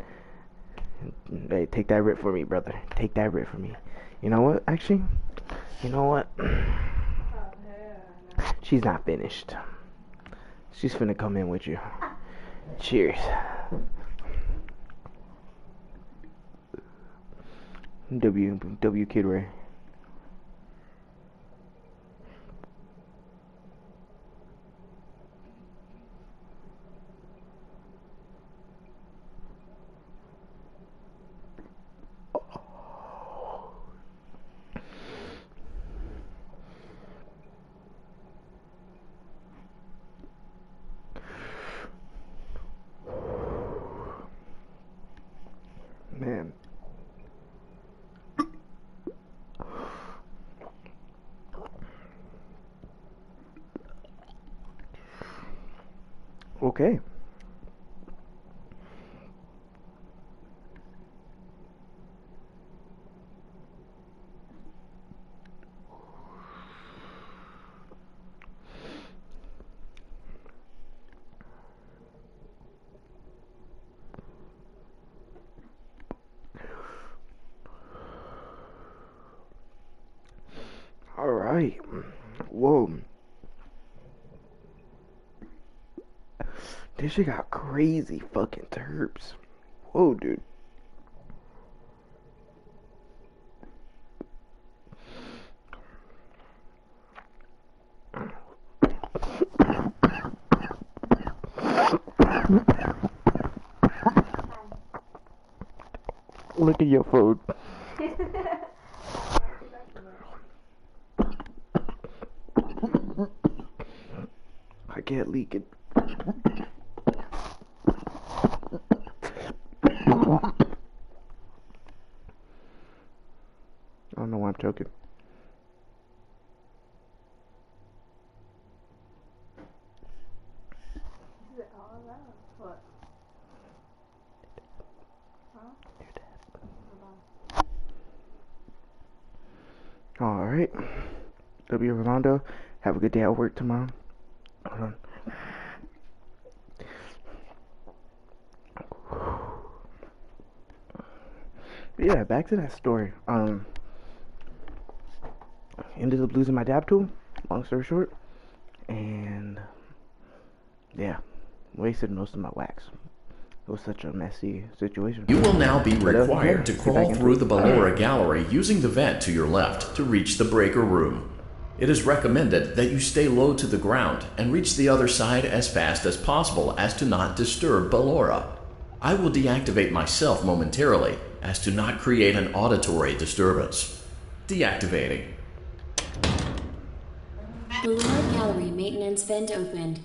Hey, take that rip for me, brother. Take that rip for me. You know what? Actually, you know what? She's not finished. She's finna come in with you. Cheers. W Kid Ray. Man. Okay. All right. Whoa. This shit got crazy fucking terps. Whoa, dude. Look at your phone. I can't leak it. I don't know why I'm choking. Is it all of that? What? Huh? Alright. W. Rolando. Have a good day at work tomorrow. Hold on. Yeah, back to that story. Ended up losing my dab tool, long story short. And yeah, wasted most of my wax. It was such a messy situation. You will now be required to crawl through the Ballora gallery using the vent to your left to reach the breaker room. It is recommended that you stay low to the ground and reach the other side as fast as possible as to not disturb Ballora. I will deactivate myself momentarily as to not create an auditory disturbance. Deactivating. Ballora gallery maintenance vent opened.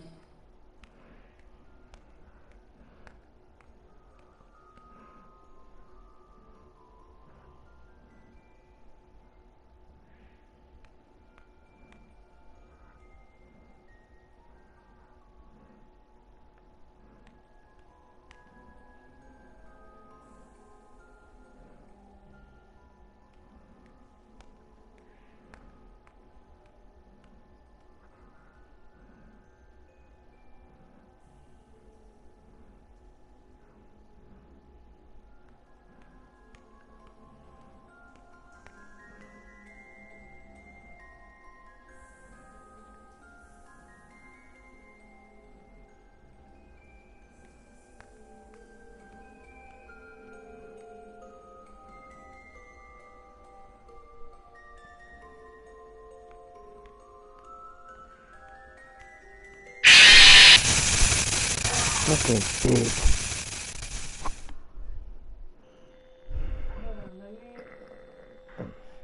fucking big.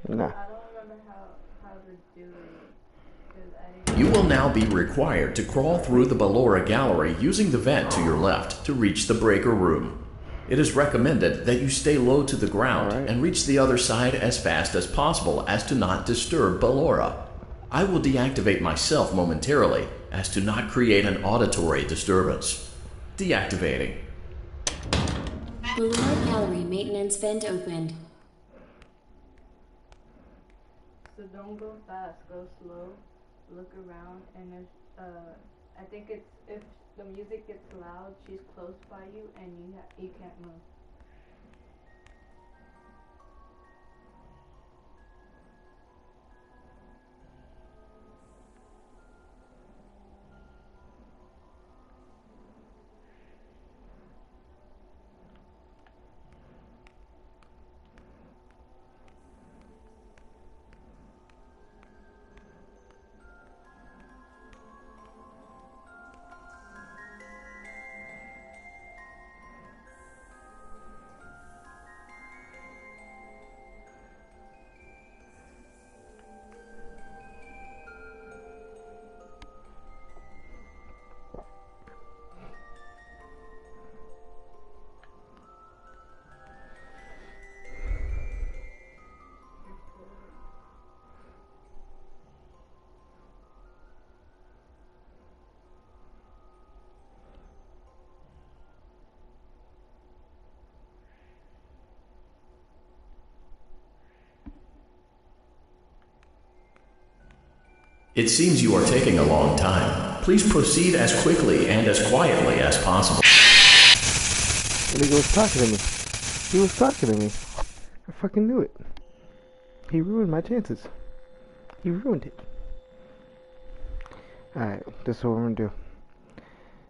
Nah. You will now be required to crawl through the Ballora gallery using the vent to your left to reach the breaker room. It is recommended that you stay low to the ground and reach the other side as fast as possible as to not disturb Ballora. I will deactivate myself momentarily as to not create an auditory disturbance. Deactivating. Ballora gallery maintenance vent opened. So don't go fast, go slow, look around, and if, I think it's, if the music gets loud, she's close by you and you can't move. It seems you are taking a long time. Please proceed as quickly and as quietly as possible. The nigga was talking to me. He was talking to me. I fucking knew it. He ruined my chances. He ruined it. Alright, this is what we're gonna do.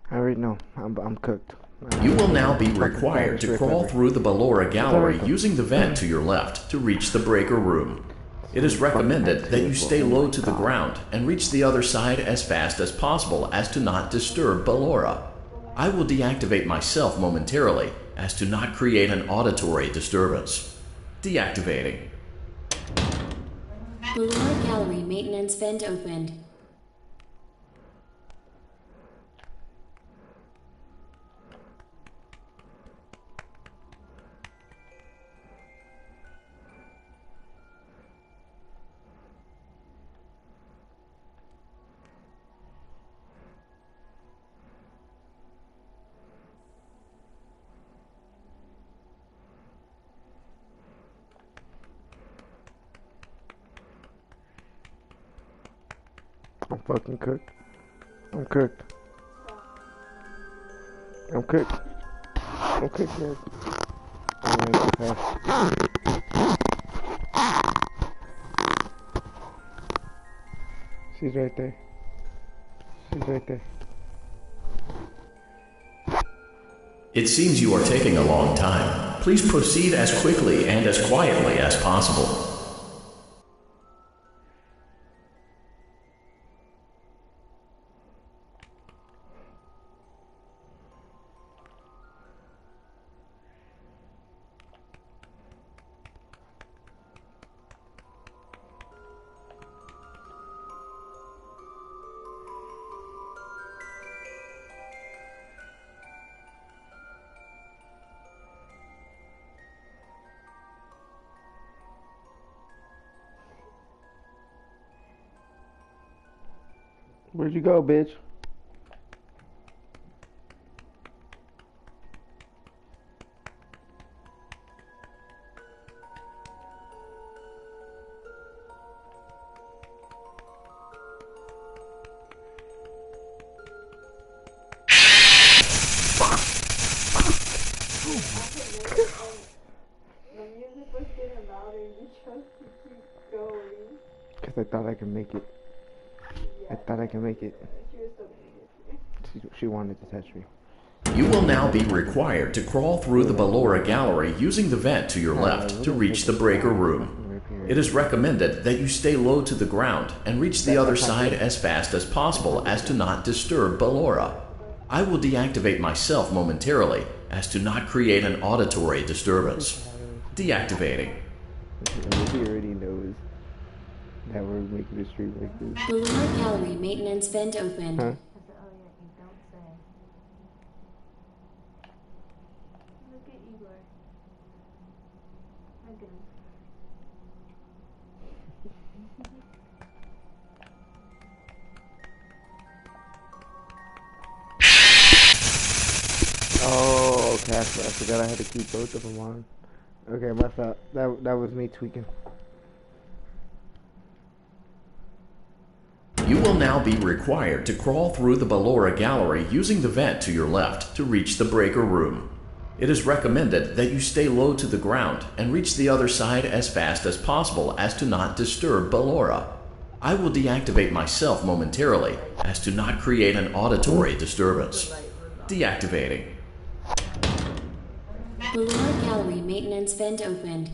I already know. I'm cooked. You will now be required to crawl through the Ballora gallery using the vent to your left to reach the breaker room. It is recommended that you stay low to the ground and reach the other side as fast as possible as to not disturb Ballora. I will deactivate myself momentarily as to not create an auditory disturbance. Deactivating. Ballora gallery maintenance vent opened. I'm fucking cooked. I'm cooked. I'm cooked. I'm cooked, man. She's right there. She's right there. It seems you are taking a long time. Please proceed as quickly and as quietly as possible. Where'd you go, bitch? Because I thought I could make it. I thought I could make it. She wanted to touch me. You will now be required to crawl through the Ballora gallery using the vent to your left to reach the breaker room. It is recommended that you stay low to the ground and reach the other side as fast as possible as to not disturb Ballora. I will deactivate myself momentarily as to not create an auditory disturbance. Deactivating. He already knows that we're making the stream like this. Ballora Gallery maintenance vent opened. Huh? Look at Igor. Look at him. Oh, okay. I forgot I had to keep both of them on. Okay, my fault. That was me tweaking. You will now be required to crawl through the Ballora Gallery using the vent to your left to reach the breaker room. It is recommended that you stay low to the ground and reach the other side as fast as possible as to not disturb Ballora. I will deactivate myself momentarily as to not create an auditory disturbance. Deactivating. Ballora Gallery maintenance vent opened.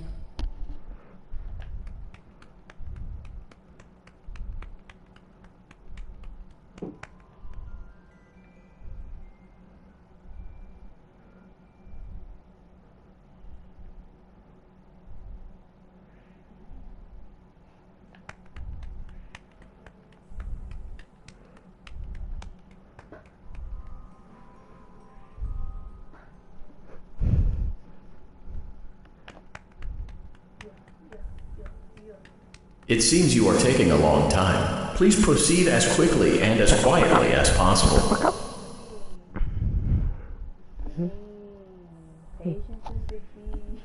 It seems you are taking a long time. Please proceed as quickly and as quietly as possible. Patience is the key.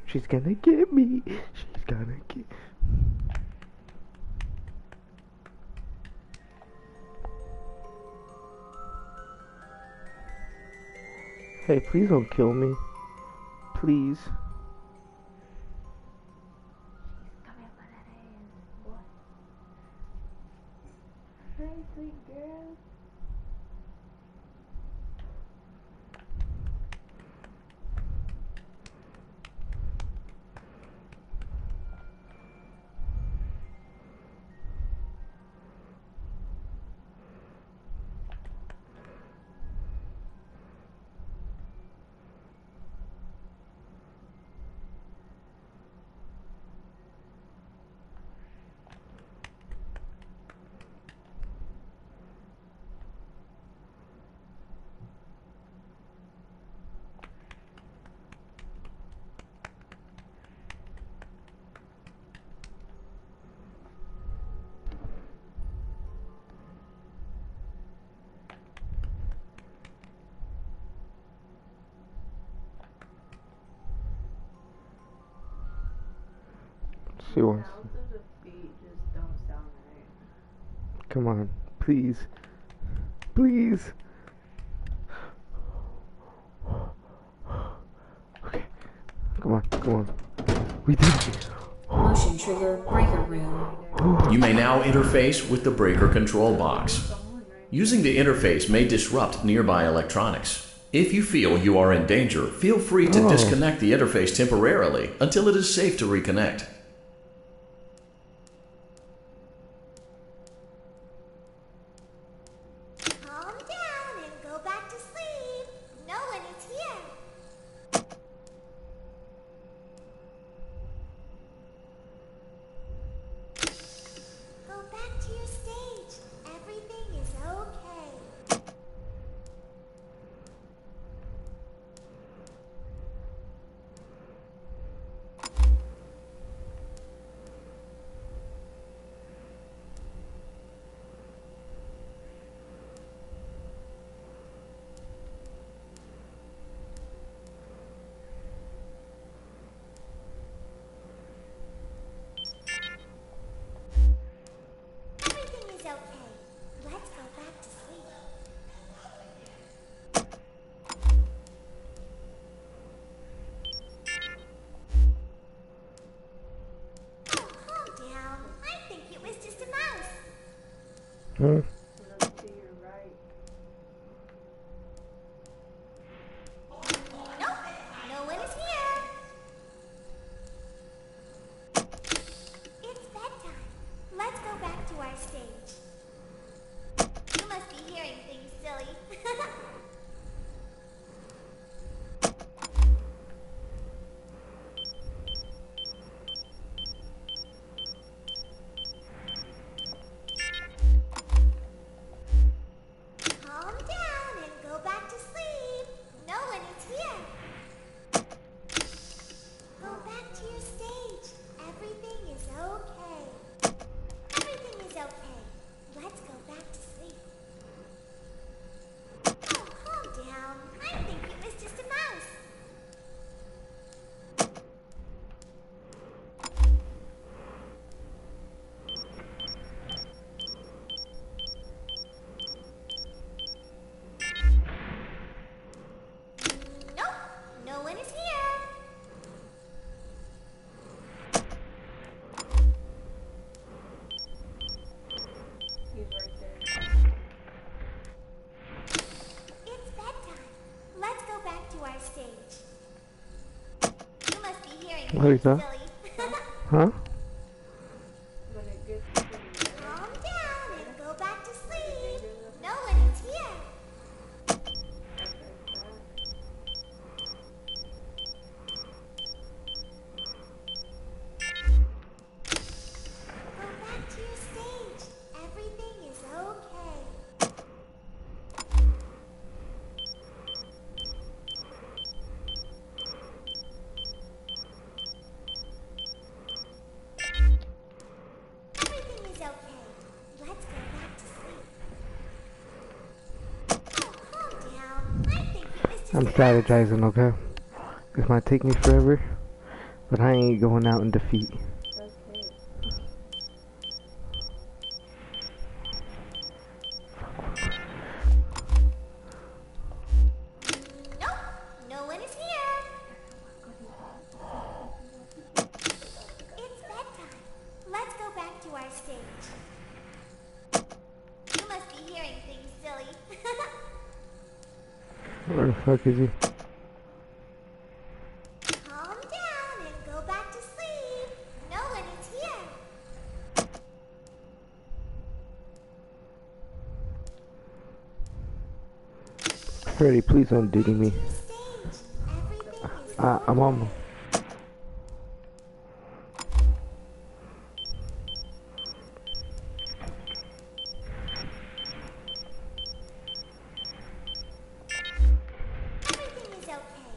She's gonna get me. She's gonna get. Hey, please don't kill me. Please. Coming for that ass, boy. Hey, sweet girl. She wants. Sounds of the feet just don't sound right. Come on, please. Please. Okay. Come on, come on. We did it. Motion trigger breaker room. You may now interface with the breaker control box. Using the interface may disrupt nearby electronics. If you feel you are in danger, feel free to disconnect the interface temporarily until it is safe to reconnect. Calm down and go back to sleep. No one is here. Go back to your stage. Everything is okay. Everything is okay. Let's go back to sleep. Oh, calm down. I think it was just a mouse. Look to your right. Nope, no one is here. It's bedtime. Let's go back to our stage. stage. You must be hearing What is that? silly. Huh? When it gets to the Calm down and go back to sleep. No one is here. Go back to your stage. Everything is okay. Everything is okay. Let's go back to sleep. Oh, calm down. I think it was just I'm a strategizing, okay? This might take me forever, but I ain't going out in defeat. okay. Nope, no one is here. It's bedtime. Let's go back to our stage. You must be hearing things, silly. Where the fuck is he? Calm down and go back to sleep. No one is here. Freddy, please don't dig me. Your stage. Everything is I'm almost. Everything is okay.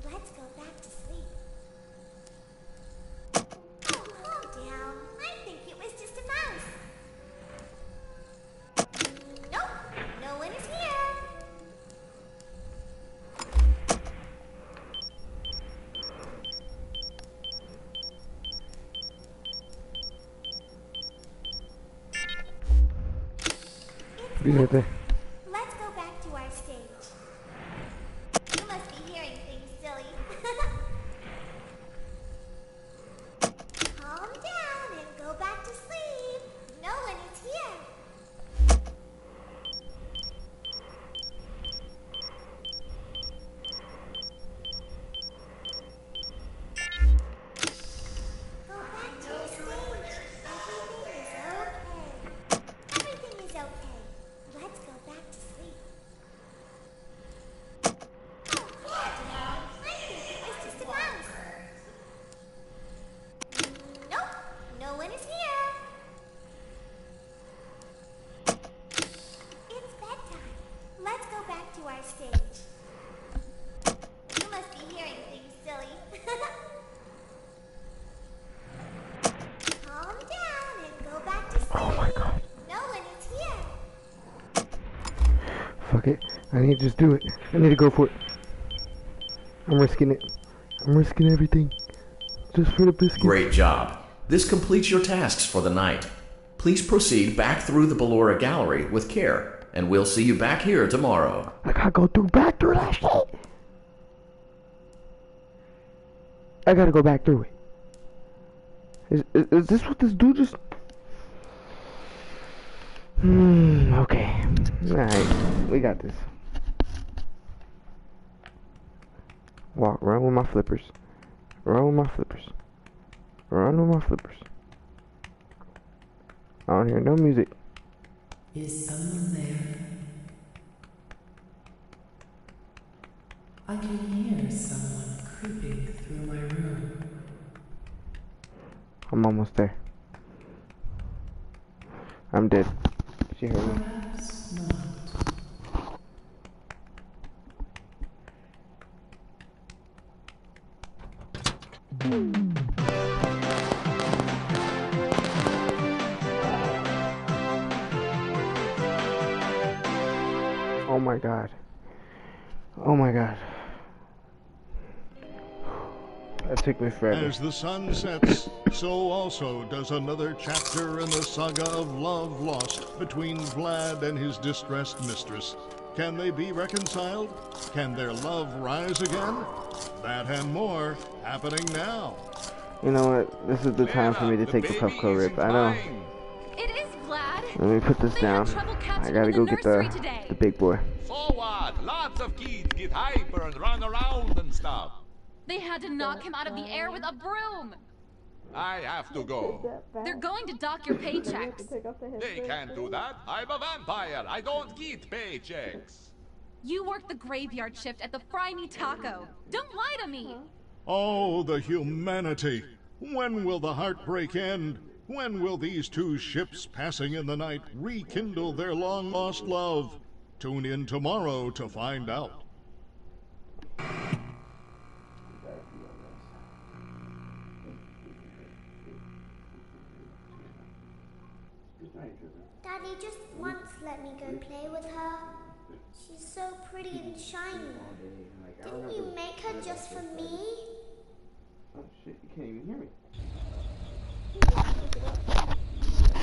Let's go back to sleep. Oh, calm down. I think it was just a mouse. Nope, no one is here. Be right there. Let's go back to our stage. You must be hearing things, silly. Calm down and go back to sleep. No one is here. Go back to your stage. Everything is okay. Everything is okay. Let's go back to sleep. Oh, calm down. I think it was just a mouse. Nope, no one is here. It's bedtime. Let's go back to our stage. You must be hearing things, silly. Calm down and go back to sleep. Oh my god. No one is here. Fuck it. I need to just do it. I need to go for it. I'm risking it. I'm risking everything. Just for the biscuit. Great job. This completes your tasks for the night. Please proceed back through the Ballora Gallery with care, and we'll see you back here tomorrow. I gotta go back through that shit. I gotta go back through it. Is this what this dude just... okay. Alright, we got this. Walk, run with my flippers. Run with my flippers. Run with my flippers. I don't hear no music. Is someone there? I can hear someone creeping through my room. I'm almost there. I'm dead. She heard me. Perhaps not. Oh my god. Oh my god. That took me forever. As the sun sets, so also does another chapter in the saga of love lost between Vlad and his distressed mistress. Can they be reconciled? Can their love rise again? That and more happening now. You know what? This is the time for me to take the Puffco rip. I know. It is Vlad. Let me put this They had down. trouble catching I him gotta in go the get nursery the today. big boy. Forward! Lots of kids get hyper and run around and stuff. They had to knock him out of the air with a broom. I have to go. They're going to dock your paychecks. They can't do that. I'm a vampire. I don't get paychecks. You work the graveyard shift at the Fry Me Taco. Don't lie to me. Oh, the humanity! When will the heartbreak end? When will these two ships passing in the night rekindle their long-lost love? Tune in tomorrow to find out. Daddy, just once let me go play with her. She's so pretty and shiny. Didn't you make her just for me? Oh shit, you can't even hear me.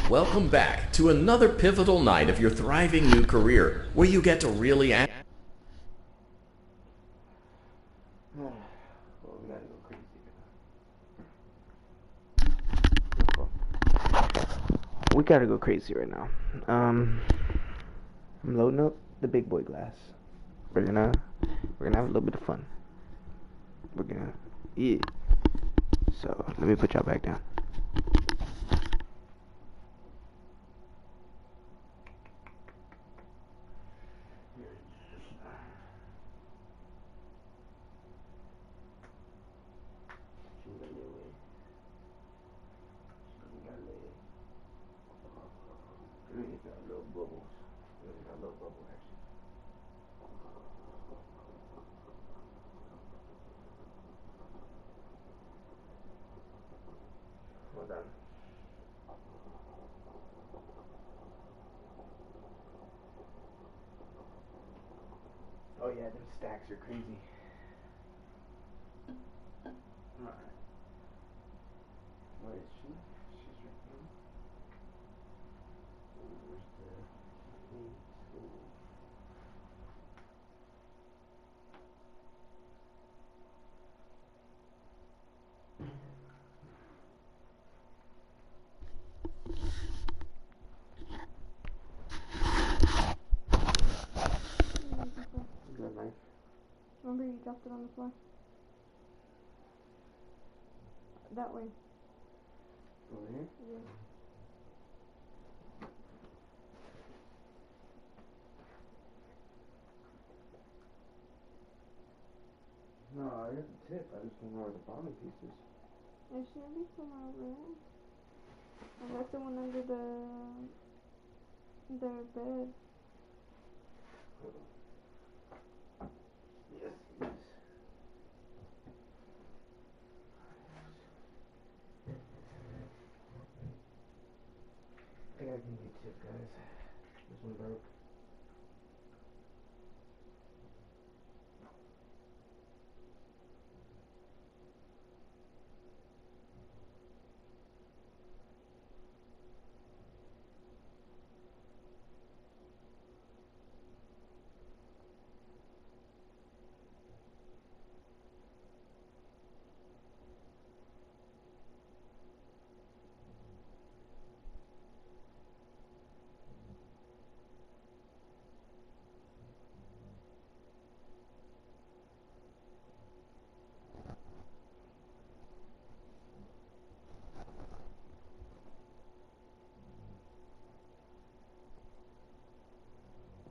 Welcome back to another pivotal night of your thriving new career, where you get to really act. Well, we gotta go crazy. We gotta go crazy right now. I'm loading up the big boy glass. We're gonna have a little bit of fun. Yeah. So let me put y'all back down. Well done. Oh yeah, them stacks are crazy. Alright. Where is she? She's right here. Where's the school? Is that knife? Remember you dropped it on the floor? That way. Over here? Yeah. No, I got the tip. I just don't know where the bottom piece is. It should be somewhere over there. I left the one under the bed. Yes, yes. I think I can get tip, guys. This one broke.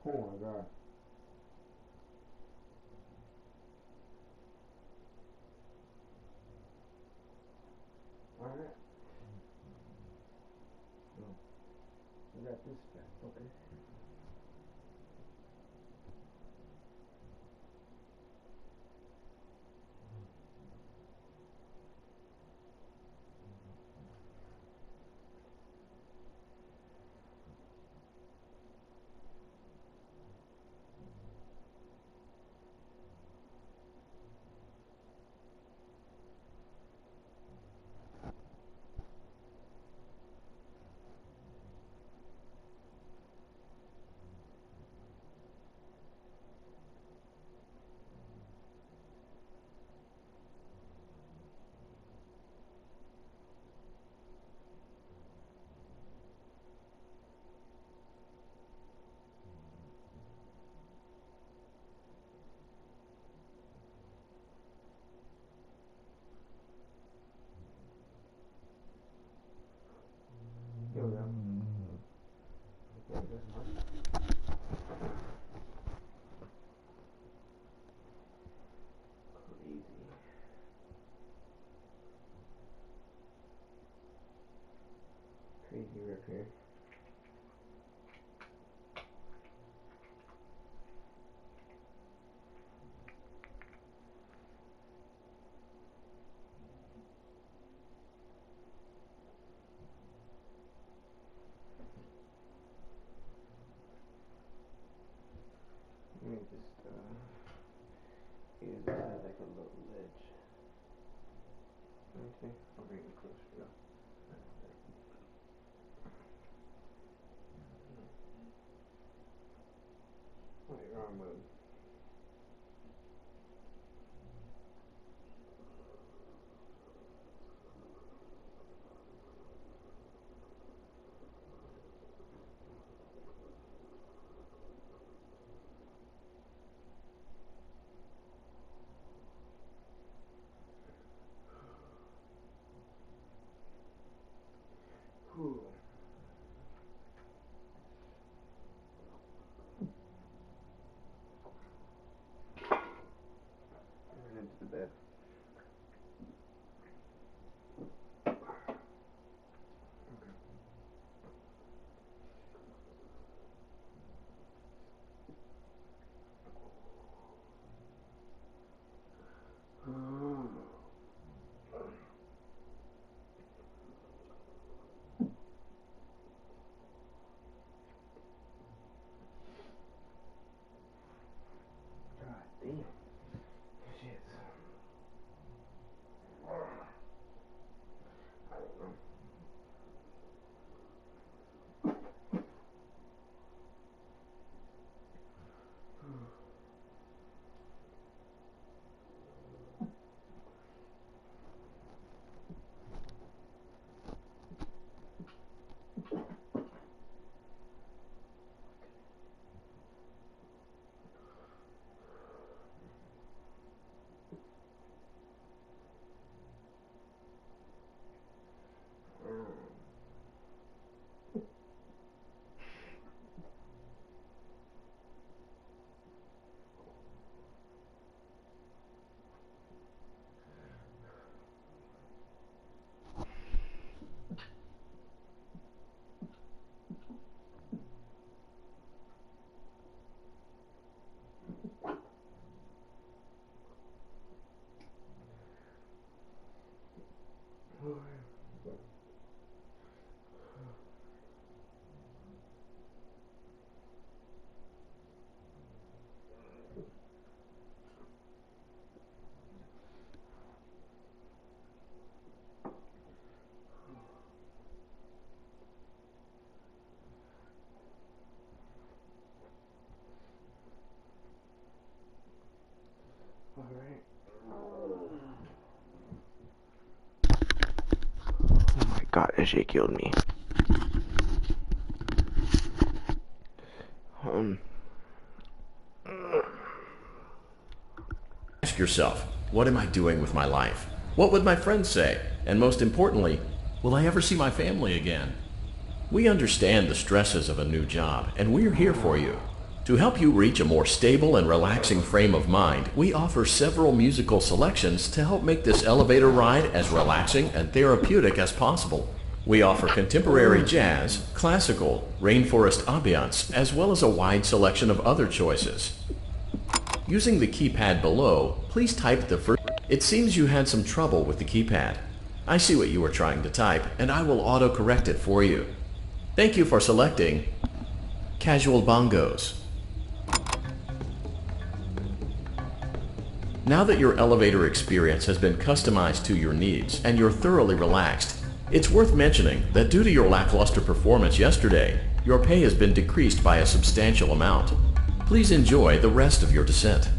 Oh my god. Alright. No. We got this back, okay. You up here. Let me just, use that as like a little ledge. Let me see. I'll bring it closer, yeah. Wait, wrong mode. Whew. And into the bed. God damn. Shit. I don't know. Alright. Oh my god, that shit killed me. Ask yourself, what am I doing with my life? What would my friends say? And most importantly, will I ever see my family again? We understand the stresses of a new job, and we're here for you. To help you reach a more stable and relaxing frame of mind, we offer several musical selections to help make this elevator ride as relaxing and therapeutic as possible. We offer contemporary jazz, classical, rainforest ambiance, as well as a wide selection of other choices. Using the keypad below, please type the first. It seems you had some trouble with the keypad. I see what you were trying to type, and I will auto-correct it for you. Thank you for selecting Casual Bongos. Now that your elevator experience has been customized to your needs and you're thoroughly relaxed, it's worth mentioning that due to your lackluster performance yesterday, your pay has been decreased by a substantial amount. Please enjoy the rest of your descent.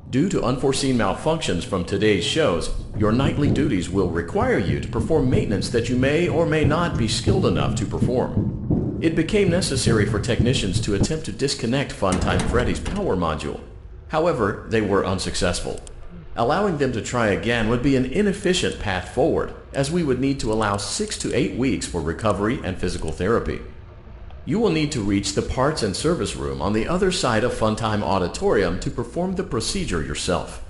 Due to unforeseen malfunctions from today's shows, your nightly duties will require you to perform maintenance that you may or may not be skilled enough to perform. It became necessary for technicians to attempt to disconnect Funtime Freddy's power module. However, they were unsuccessful. Allowing them to try again would be an inefficient path forward, as we would need to allow 6 to 8 weeks for recovery and physical therapy. You will need to reach the parts and service room on the other side of Funtime Auditorium to perform the procedure yourself.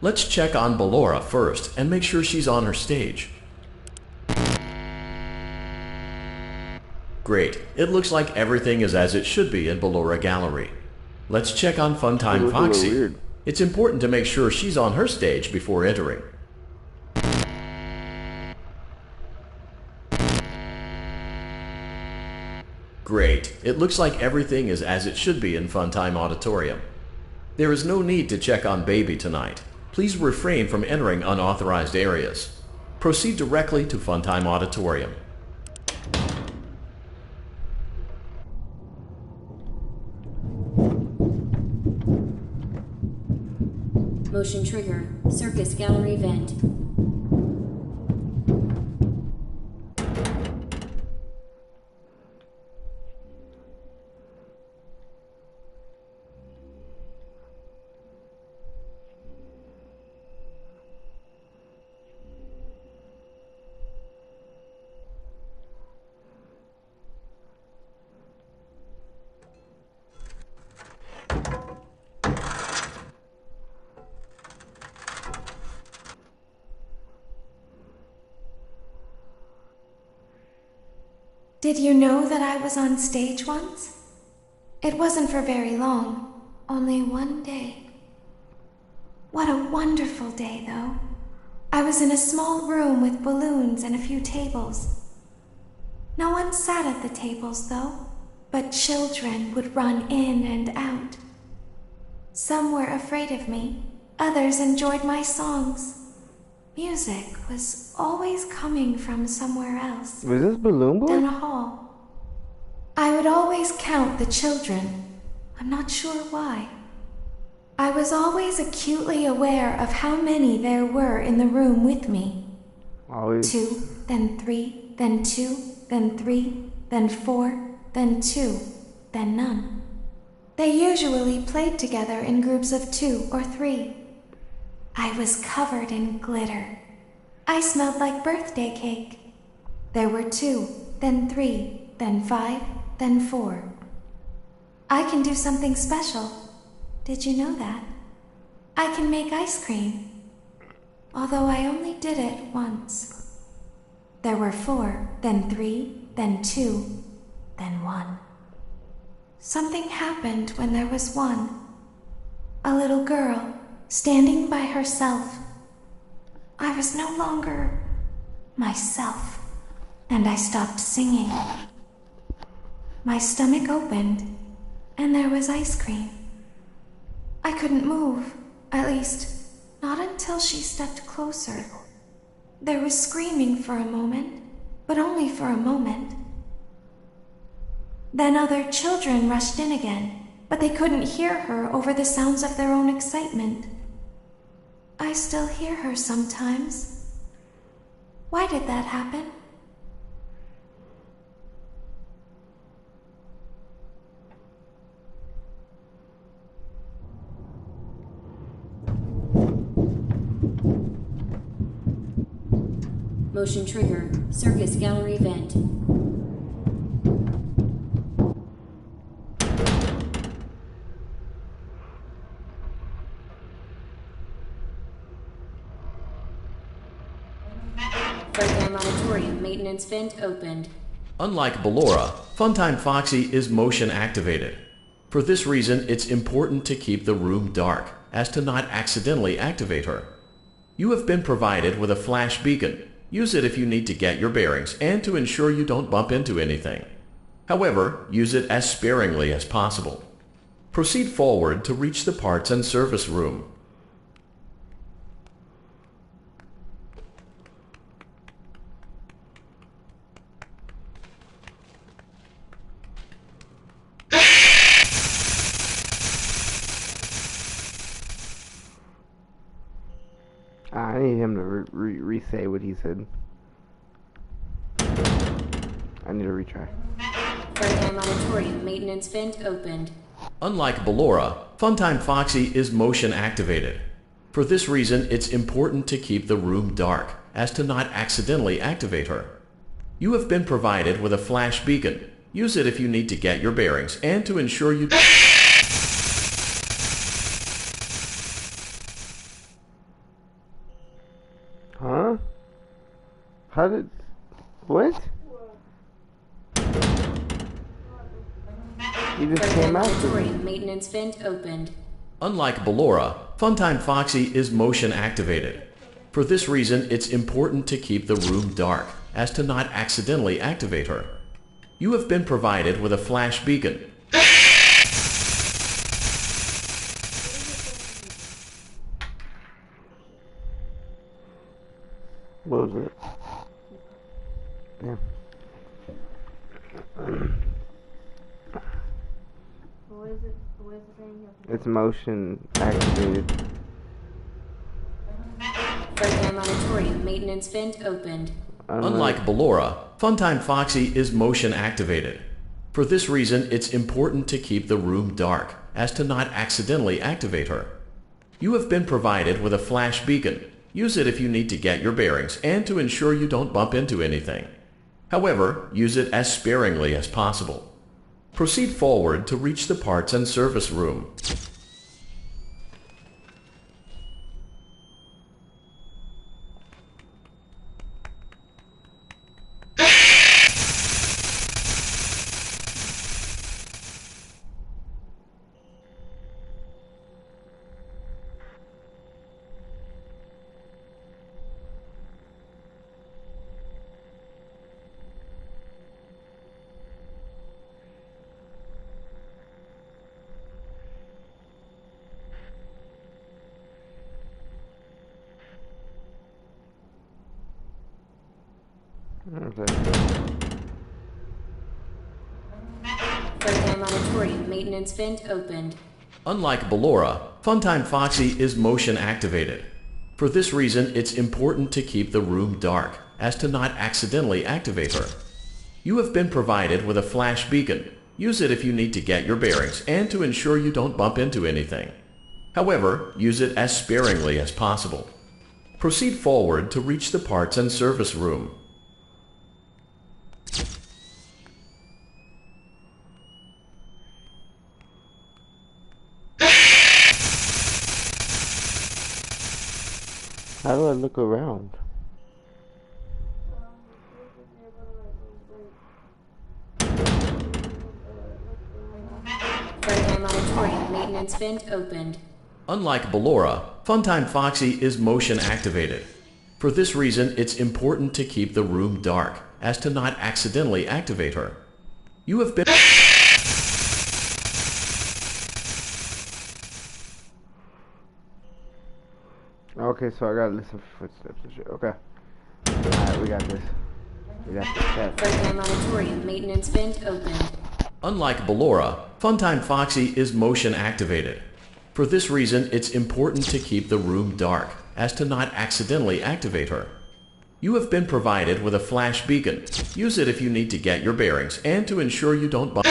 Let's check on Ballora first and make sure she's on her stage. Great. It looks like everything is as it should be in Ballora Gallery. Let's check on Funtime Foxy. It's important to make sure she's on her stage before entering. Great. It looks like everything is as it should be in Funtime Auditorium. There is no need to check on Baby tonight. Please refrain from entering unauthorized areas. Proceed directly to Funtime Auditorium. Motion trigger. Circus gallery vent. Did you know that I was on stage once? It wasn't for very long, only one day. What a wonderful day, though. I was in a small room with balloons and a few tables. No one sat at the tables, though, but children would run in and out. Some were afraid of me, others enjoyed my songs. Music was always coming from somewhere else. Was this Balloon Boy? Down a hall. I would always count the children. I'm not sure why. I was always acutely aware of how many there were in the room with me. Always. 2, then 3, then 2, then 3, then 4, then 2, then none. They usually played together in groups of 2 or 3. I was covered in glitter. I smelled like birthday cake. There were 2, then 3, then 5, then 4. I can do something special. Did you know that? I can make ice cream. Although I only did it once. There were 4, then 3, then 2, then 1. Something happened when there was 1. A little girl, standing by herself. I was no longer myself, and I stopped singing. My stomach opened, and there was ice cream. I couldn't move, at least, not until she stepped closer. There was screaming for a moment, but only for a moment. Then other children rushed in again, but they couldn't hear her over the sounds of their own excitement. I still hear her sometimes. Why did that happen? Motion trigger. Circus gallery vent. Funtime Auditorium maintenance vent opened. Unlike Ballora, Funtime Foxy is motion activated. For this reason, it's important to keep the room dark, as to not accidentally activate her. You have been provided with a flash beacon. Use it if you need to get your bearings and to ensure you don't bump into anything. However, use it as sparingly as possible. Proceed forward to reach the parts and service room. I need him to re-say what he said. I need to retry. Frontline Auditorium maintenance vent opened. Unlike Ballora, Funtime Foxy is motion activated. For this reason, it's important to keep the room dark, as to not accidentally activate her. You have been provided with a flash beacon. Use it if you need to get your bearings and to ensure you... Huh? How did... What? He just came out. Auditorium maintenance vent opened. Unlike Ballora, Funtime Foxy is motion activated. For this reason, it's important to keep the room dark, as to not accidentally activate her. You have been provided with a flash beacon. What was it? Yeah. What is it saying? It's motion activated. Frontline Auditorium maintenance vent opened. Unlike Ballora, Funtime Foxy is motion activated. For this reason, it's important to keep the room dark, as to not accidentally activate her. You have been provided with a flash beacon. Use it if you need to get your bearings and to ensure you don't bump into anything. However, use it as sparingly as possible. Proceed forward to reach the parts and service room. Frontline Auditorium maintenance vent opened. Unlike Ballora, Funtime Foxy is motion activated. For this reason, it's important to keep the room dark, as to not accidentally activate her. You have been provided with a flash beacon. Use it if you need to get your bearings and to ensure you don't bump into anything. However, use it as sparingly as possible. Proceed forward to reach the parts and service room. How do I look around? Frontline Auditorium maintenance vent opened. Unlike Ballora, Funtime Foxy is motion activated. For this reason, it's important to keep the room dark, as to not accidentally activate her. You have been... Okay, so I gotta listen for footsteps and shit. Okay. Alright, we got this. We got this. Frontline Auditorium maintenance vent opened. Unlike Ballora, Funtime Foxy is motion activated. For this reason, it's important to keep the room dark, as to not accidentally activate her. You have been provided with a flash beacon. Use it if you need to get your bearings and to ensure you don't bump... I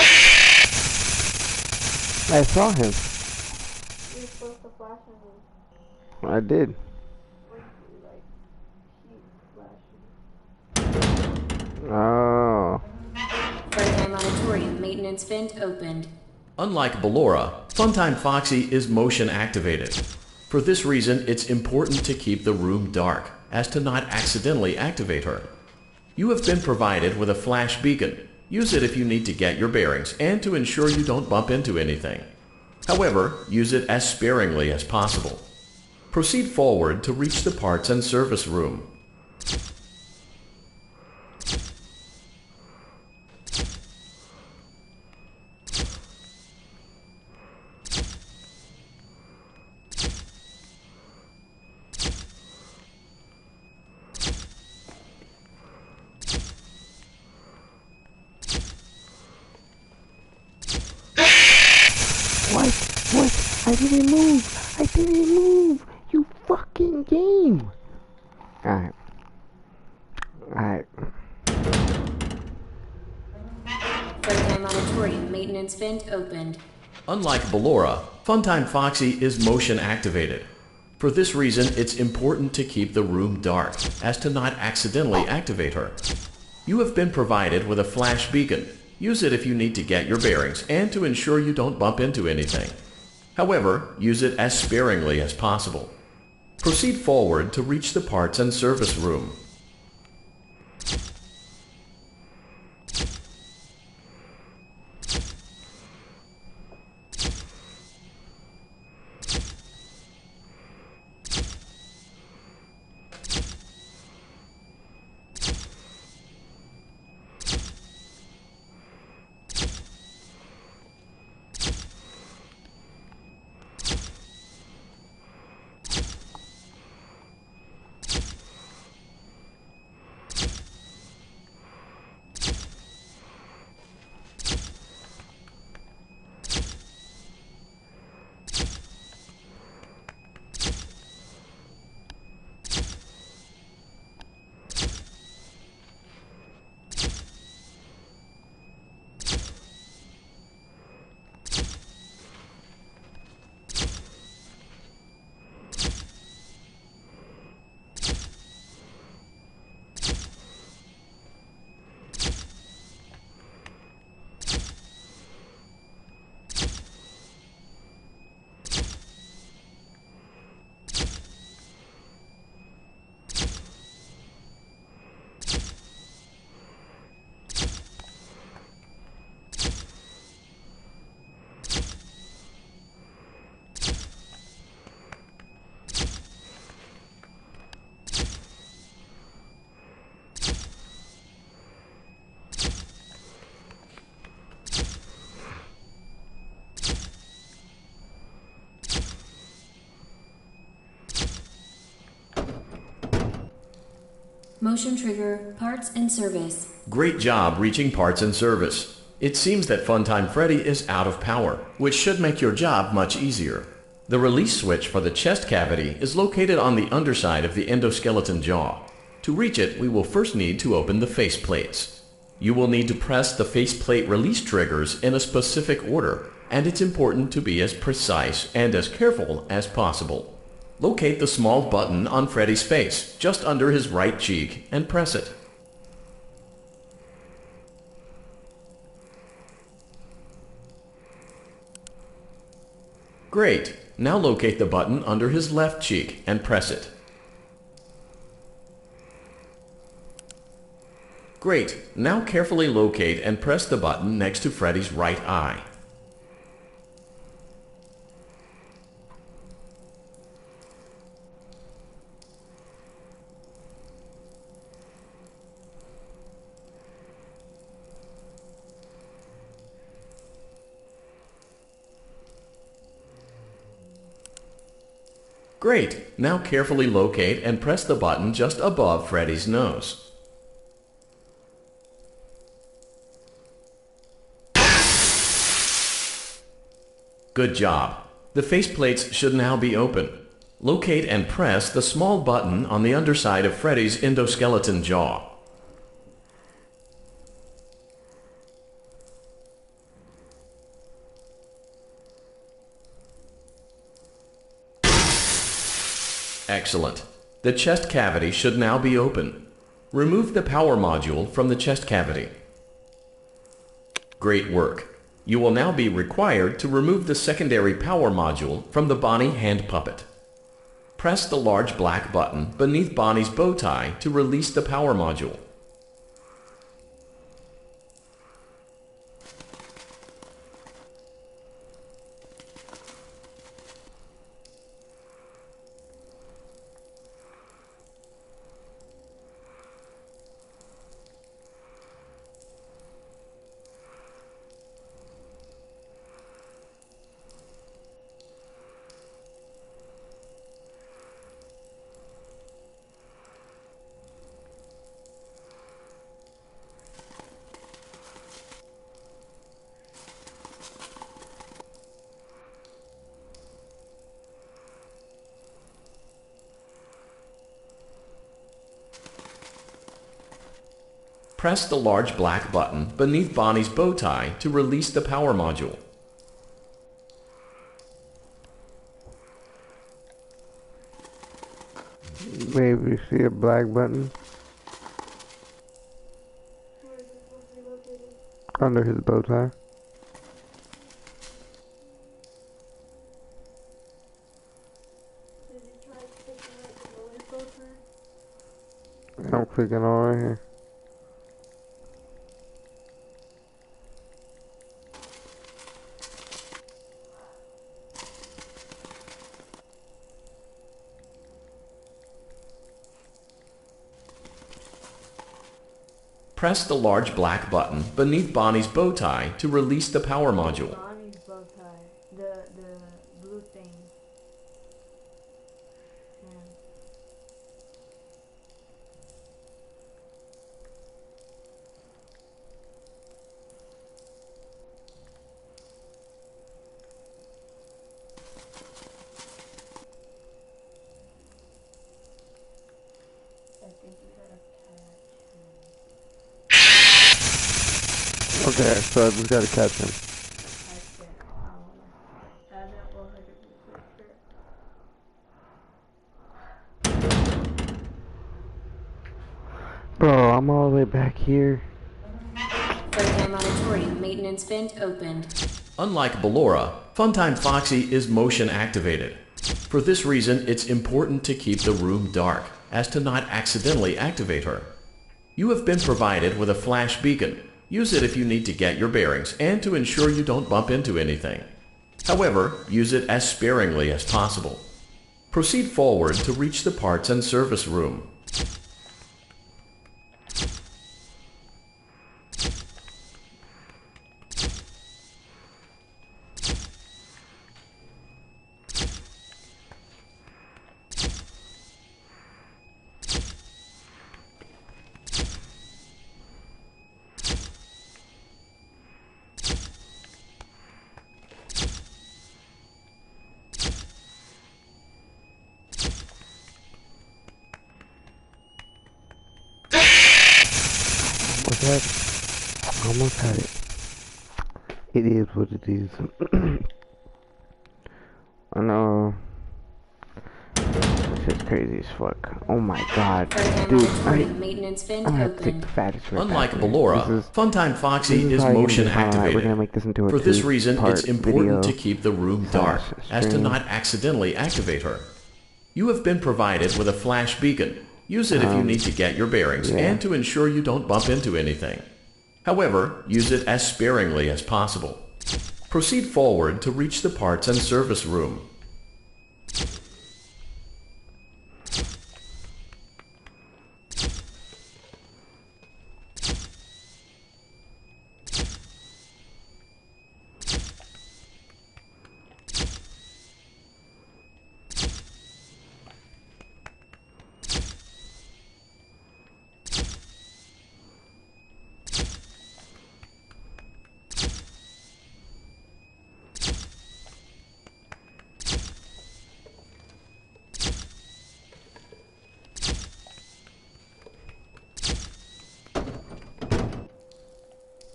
saw him. You're supposed to flash him. I did. Oh. Frontline Auditorium maintenance vent opened. Unlike Ballora, Funtime Foxy is motion activated. For this reason, it's important to keep the room dark, as to not accidentally activate her. You have been provided with a flash beacon. Use it if you need to get your bearings and to ensure you don't bump into anything. However, use it as sparingly as possible. Proceed forward to reach the parts and service room. What? I didn't move. I didn't move. You fucking game. Alright. Alright. Frontline Funtime Auditorium maintenance vent opened. Unlike Ballora, Funtime Foxy is motion activated. For this reason, it's important to keep the room dark, as to not accidentally activate her. You have been provided with a flash beacon. Use it if you need to get your bearings and to ensure you don't bump into anything. However, use it as sparingly as possible. Proceed forward to reach the parts and service room. Motion trigger, parts and service. Great job reaching parts and service. It seems that Funtime Freddy is out of power, which should make your job much easier. The release switch for the chest cavity is located on the underside of the endoskeleton jaw. To reach it, we will first need to open the face plates. You will need to press the faceplate release triggers in a specific order, and it's important to be as precise and as careful as possible. Locate the small button on Freddy's face, just under his right cheek, and press it. Great! Now locate the button under his left cheek and press it. Great! Now carefully locate and press the button next to Freddy's right eye. Great! Now carefully locate and press the button just above Freddy's nose. Good job! The faceplates should now be open. Locate and press the small button on the underside of Freddy's endoskeleton jaw. Excellent. The chest cavity should now be open. Remove the power module from the chest cavity. Great work. You will now be required to remove the secondary power module from the Bonnie hand puppet. Press the large black button beneath Bonnie's bow tie to release the power module. Press the large black button beneath Bonnie's bow tie to release the power module. Maybe you see a black button under his bow tie. I'm clicking on right here. Press the large black button beneath Bonnie's bow tie to release the power module. Bonnie's bow tie. The blue thing. Yeah. I think you gotta Okay, so I just gotta catch him. Bro, I'm all the way back here. Funtime Auditorium maintenance vent opened. Unlike Ballora, Funtime Foxy is motion activated. For this reason, it's important to keep the room dark, as to not accidentally activate her. You have been provided with a flash beacon. Use it if you need to get your bearings and to ensure you don't bump into anything. However, use it as sparingly as possible. Proceed forward to reach the parts and service room. Almost had it. It is what it is. I know. This is crazy as fuck. Oh my god. Dude, I'm gonna have to take the fattest rip. Unlike Ballora, Funtime Foxy is motion activated. We're gonna make this into a For this reason, it's important video to keep the room dark, as to not accidentally activate her. You have been provided with a flash beacon. Use it if you need to get your bearings and to ensure you don't bump into anything. However, use it as sparingly as possible. Proceed forward to reach the parts and service room.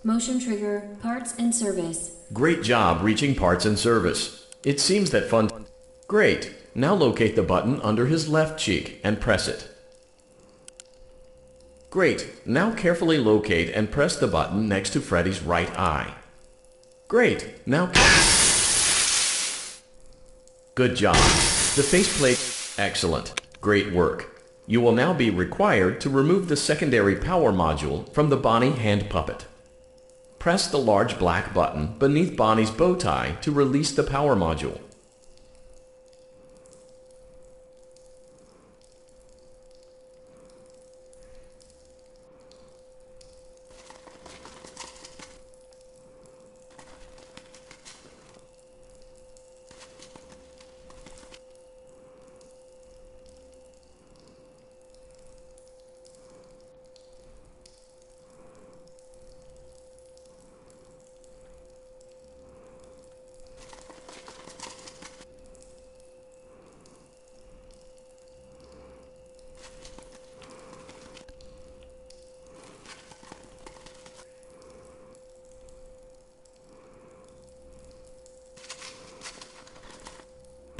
Motion trigger, parts and service. Great job reaching parts and service. It seems that Great. Now locate the button under his left cheek and press it. Great. Now carefully locate and press the button next to Freddy's right eye. Great. Now... Good job. The faceplate... Excellent. Great work. You will now be required to remove the secondary power module from the Bonnie hand puppet. Press the large black button beneath Bonnie's bow tie to release the power module.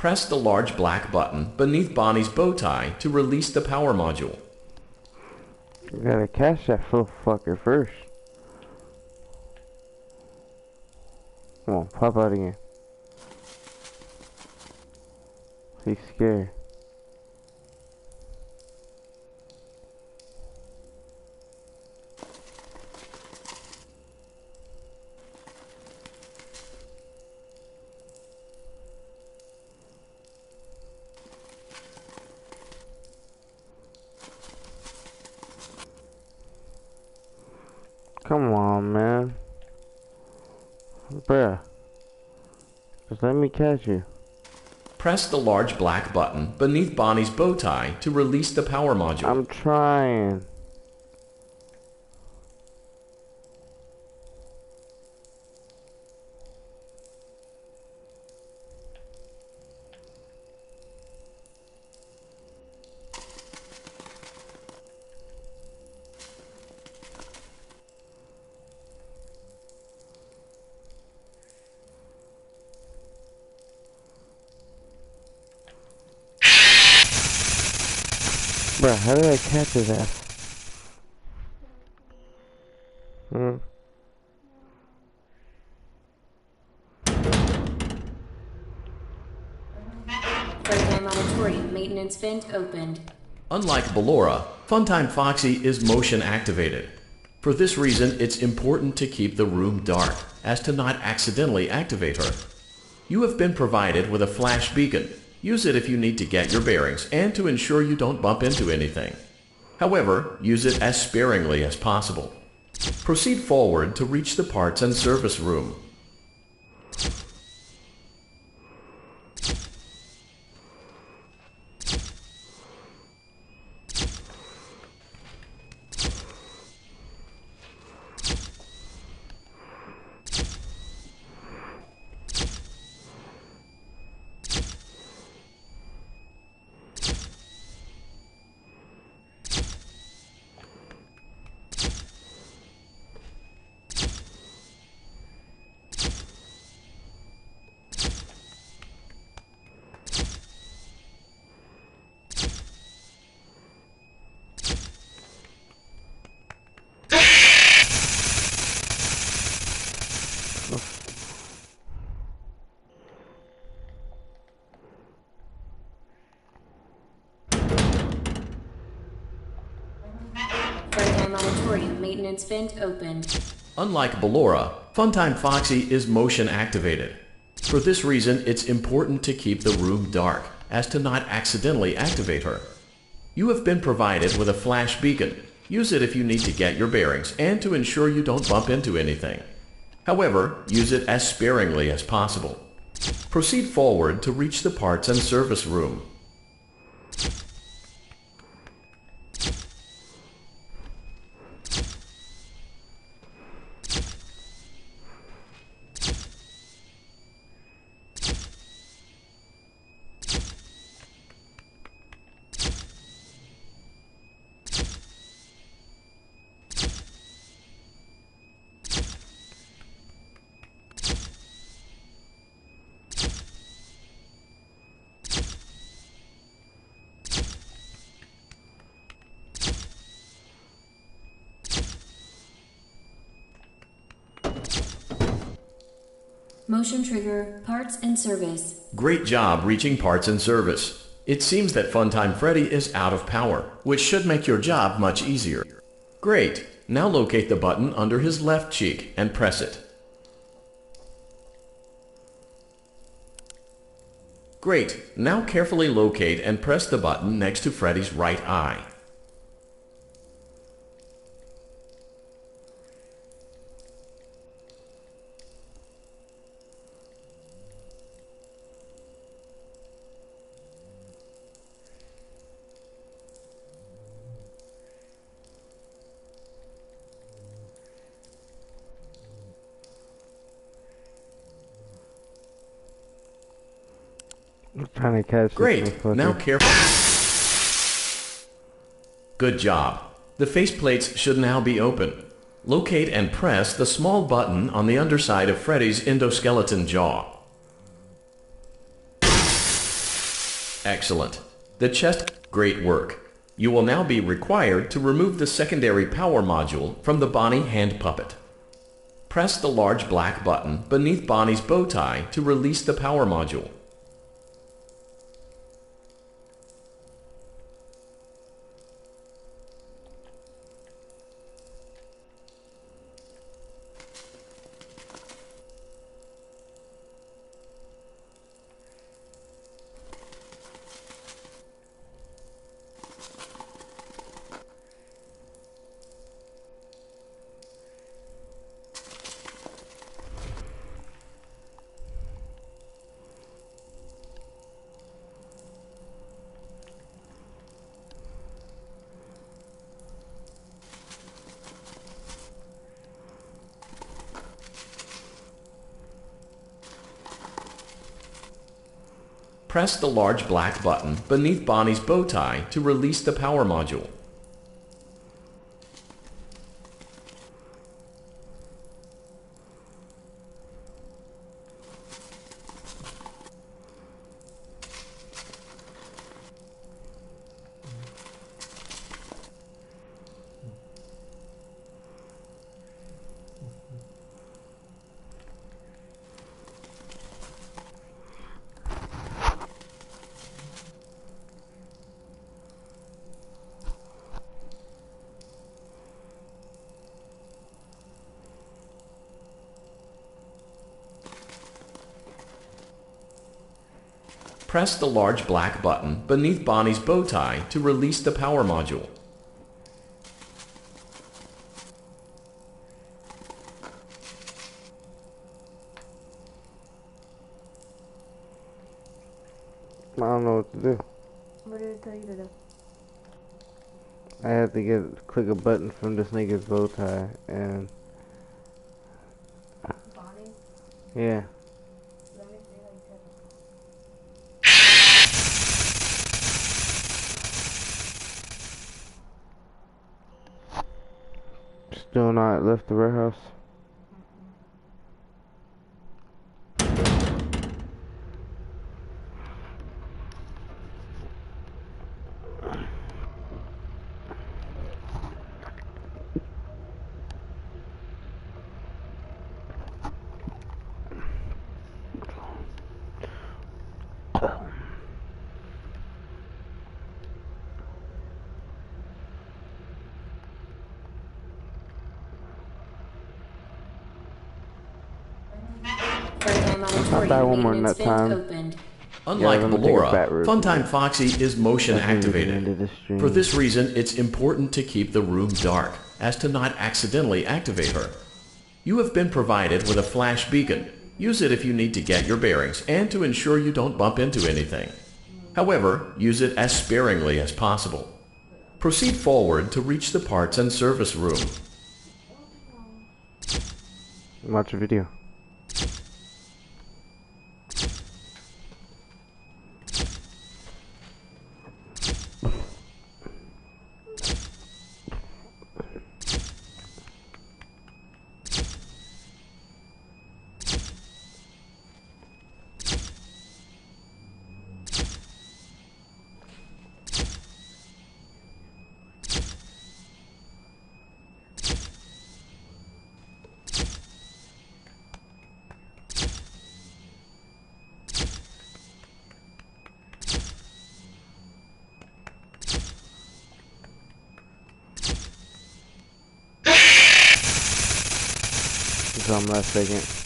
Press the large black button beneath Bonnie's bow tie to release the power module. You gotta catch that little fucker first. Come on, pop out again. He's scared. Come on, man. Bruh. Just let me catch you. Press the large black button beneath Bonnie's bow tie to release the power module. I'm trying. Bro, how did I catch his ass? Freddy Auditorium maintenance vent opened. Unlike Ballora, Funtime Foxy is motion activated. For this reason, it's important to keep the room dark, as to not accidentally activate her. You have been provided with a flash beacon. Use it if you need to get your bearings and to ensure you don't bump into anything. However, use it as sparingly as possible. Proceed forward to reach the parts and service room. Auditorium maintenance vent opened. Unlike Ballora, Funtime Foxy is motion activated. For this reason, it's important to keep the room dark, as to not accidentally activate her. You have been provided with a flash beacon. Use it if you need to get your bearings and to ensure you don't bump into anything. However, use it as sparingly as possible. Proceed forward to reach the parts and service room. Motion trigger, parts and service. Great job reaching parts and service. It seems that Funtime Freddy is out of power, which should make your job much easier. Great. Now locate the button under his left cheek and press it. Great. Now carefully locate and press the button next to Freddy's right eye. I'm trying to catch Great. Now careful. Good job. The faceplates should now be open. Locate and press the small button on the underside of Freddy's endoskeleton jaw. Excellent. The chest, great work. You will now be required to remove the secondary power module from the Bonnie hand puppet. Press the large black button beneath Bonnie's bow tie to release the power module. Press the large black button beneath Bonnie's bow tie to release the power module. Press the large black button beneath Bonnie's bow tie to release the power module. I don't know what to do. What did it tell you to do? I had to click a button from this nigga's bow tie and Bonnie? yeah. Let me see like that. Still not left the warehouse. I'll die one more in that time. Unlike Yeah, let me take a fat Ballora, root. Funtime Foxy is motion That's gonna be the end activated. of this stream. For this reason, it's important to keep the room dark, as to not accidentally activate her. You have been provided with a flash beacon. Use it if you need to get your bearings and to ensure you don't bump into anything. However, use it as sparingly as possible. Proceed forward to reach the parts and service room. Watch a video. Some last second.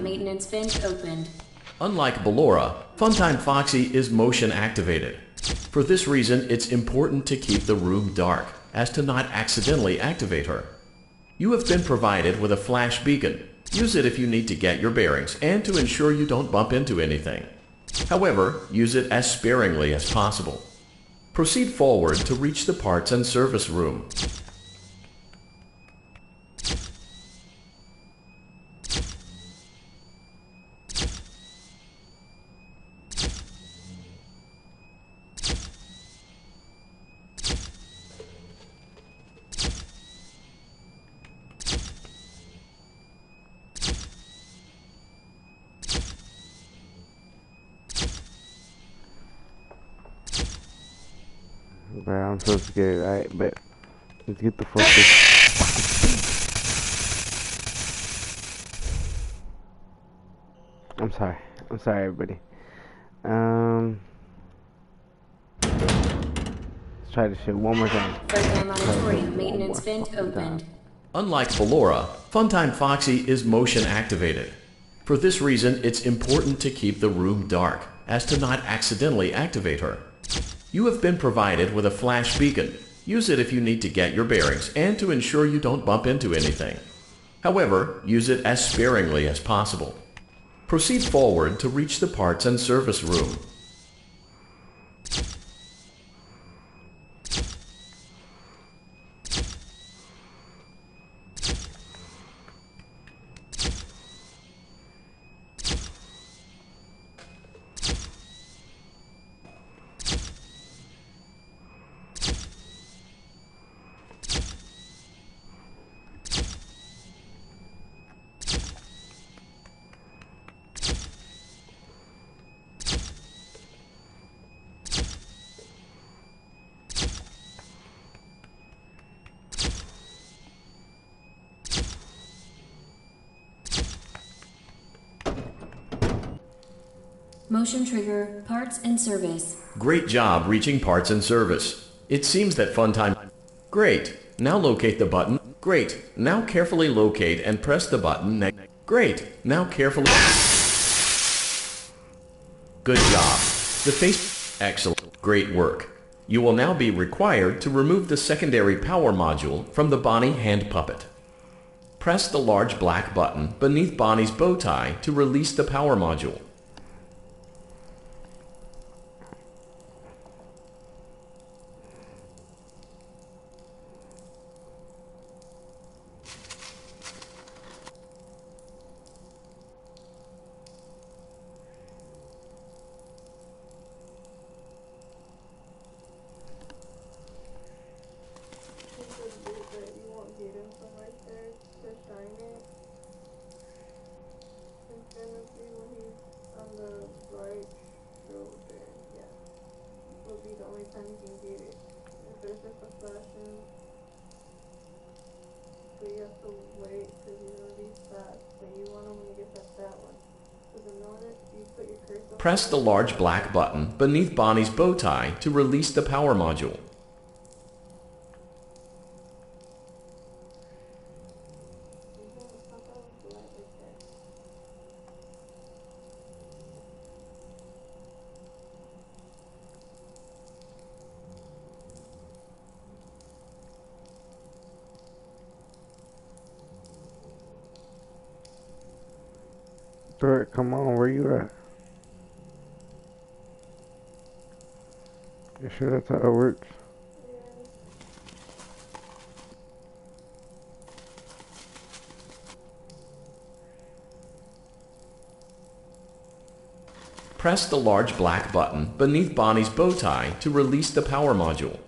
Maintenance vent opened. Unlike Ballora, Funtime Foxy is motion activated. For this reason, it's important to keep the room dark, as to not accidentally activate her. You have been provided with a flash beacon. Use it if you need to get your bearings and to ensure you don't bump into anything. However, use it as sparingly as possible. Proceed forward to reach the parts and service room. Bro, I'm so scared. Alright, but let's get the focus. I'm sorry. I'm sorry, everybody. Let's try this shit one more time. Program auditorium maintenance vent opened. Unlike Ballora, Funtime Foxy is motion activated. For this reason, it's important to keep the room dark, as to not accidentally activate her. You have been provided with a flash beacon. Use it if you need to get your bearings and to ensure you don't bump into anything. However, use it as sparingly as possible. Proceed forward to reach the parts and service room. Motion trigger, parts and service. Great job reaching parts and service. It seems that Funtime... Great. Now locate the button. Great. Now carefully locate and press the button next. Great. Now carefully... Good job. The face... Excellent. Great work. You will now be required to remove the secondary power module from the Bonnie hand puppet. Press the large black button beneath Bonnie's bow tie to release the power module. Press the large black button beneath Bonnie's bow tie to release the power module. Bert, come on, where you at? You sure that's how it works? Press the large black button beneath Bonnie's bow tie to release the power module.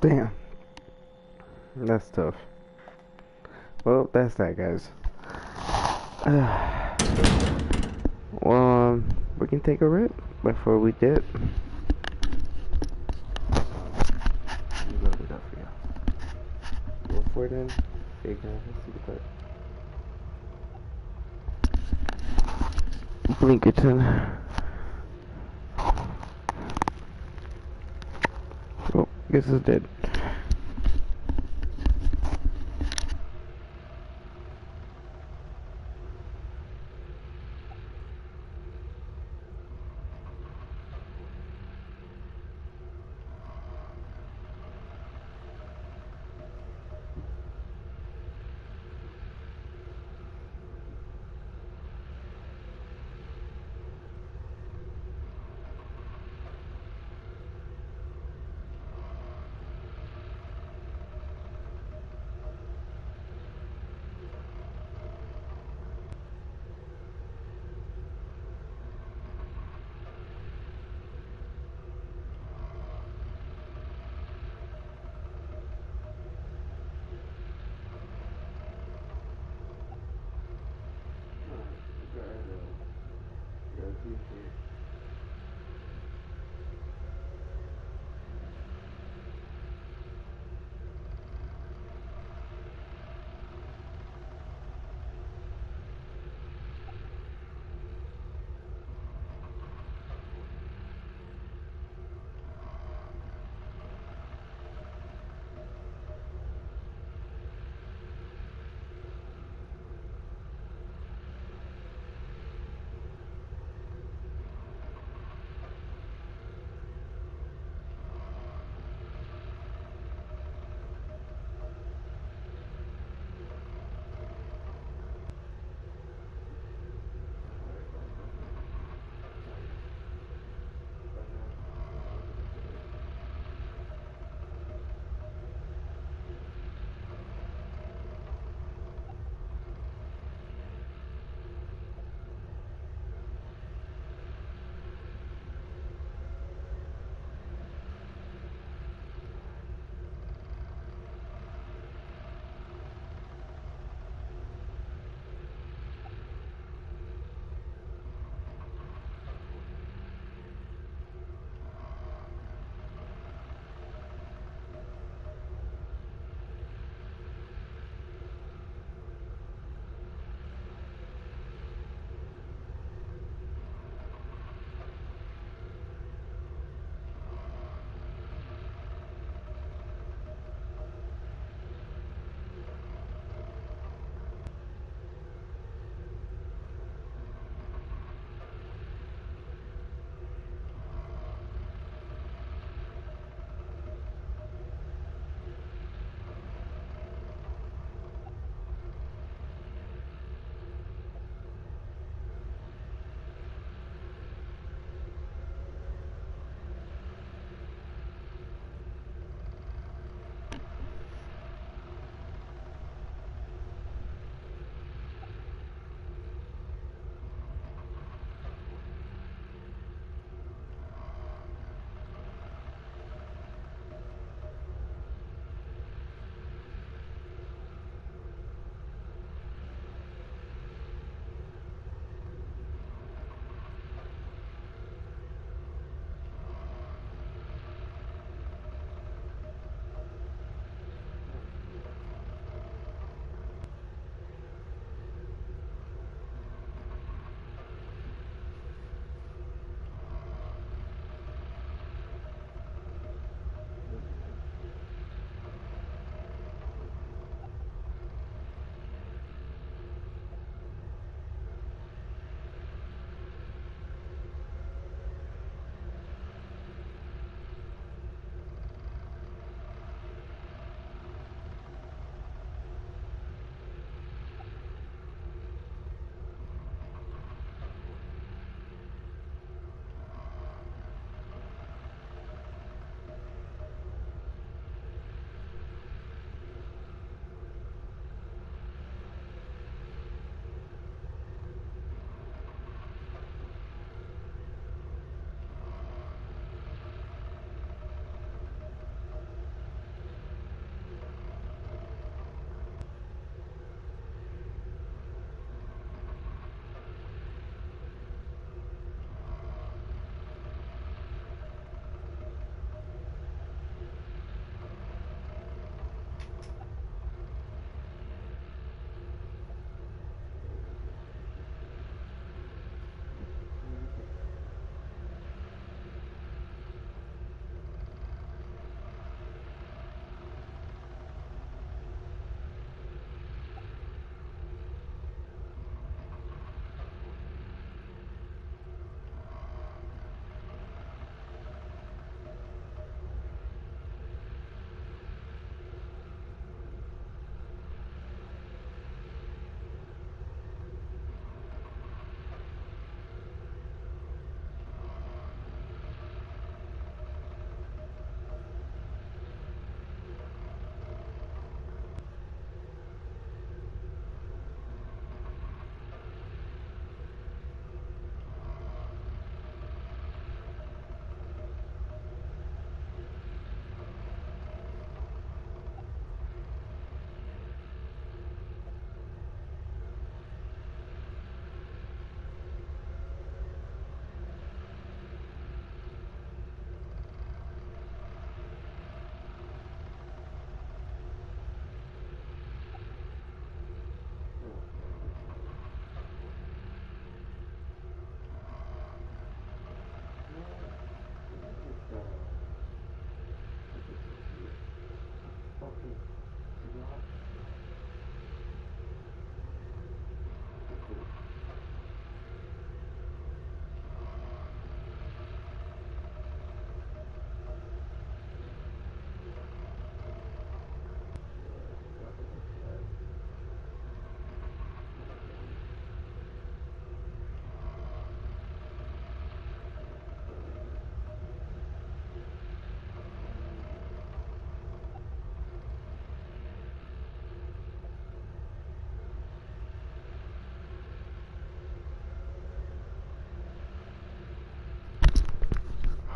Damn. That's tough. Well, that's that, guys. Well, we can take a rip before we dip. Go for it then. Okay, guys, let's see the part. Blinkerton. Oh, guess it's dead.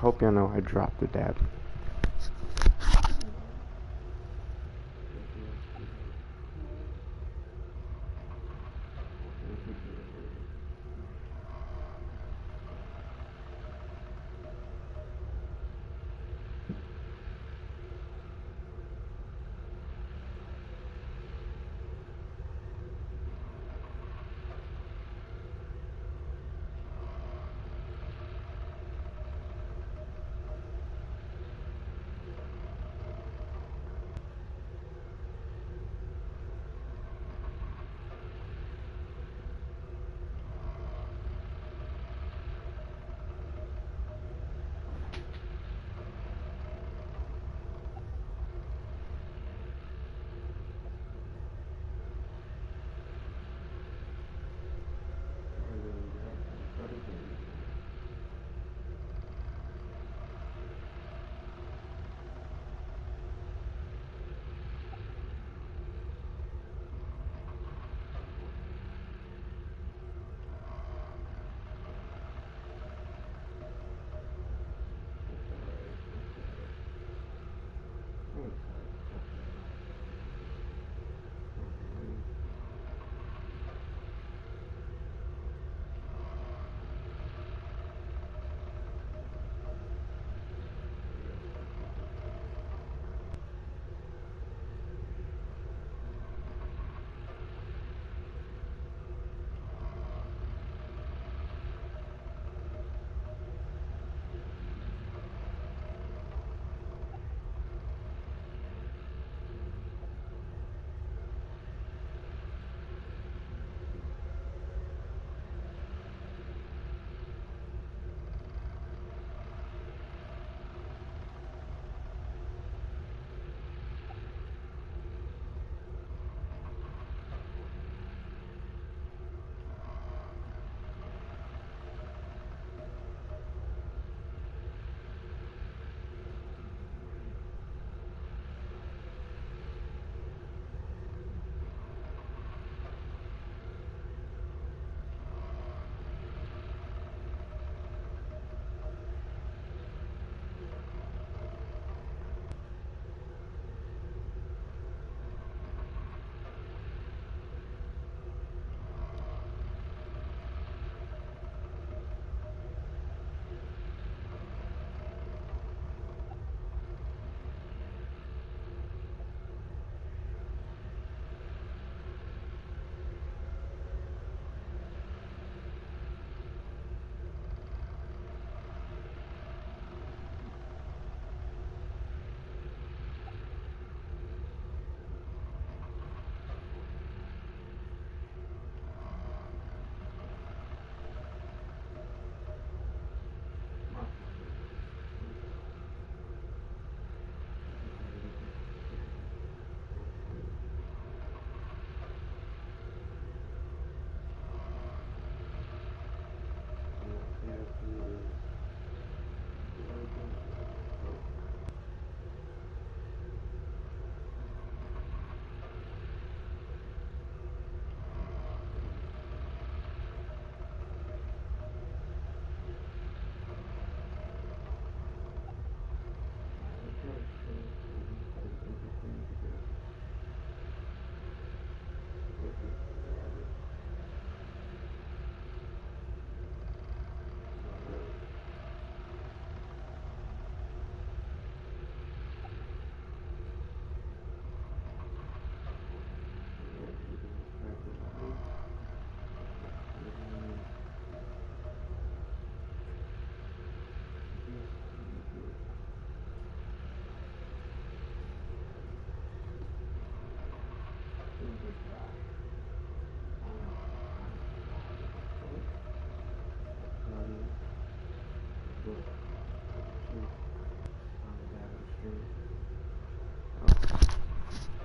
hope y'all know I dropped the dab.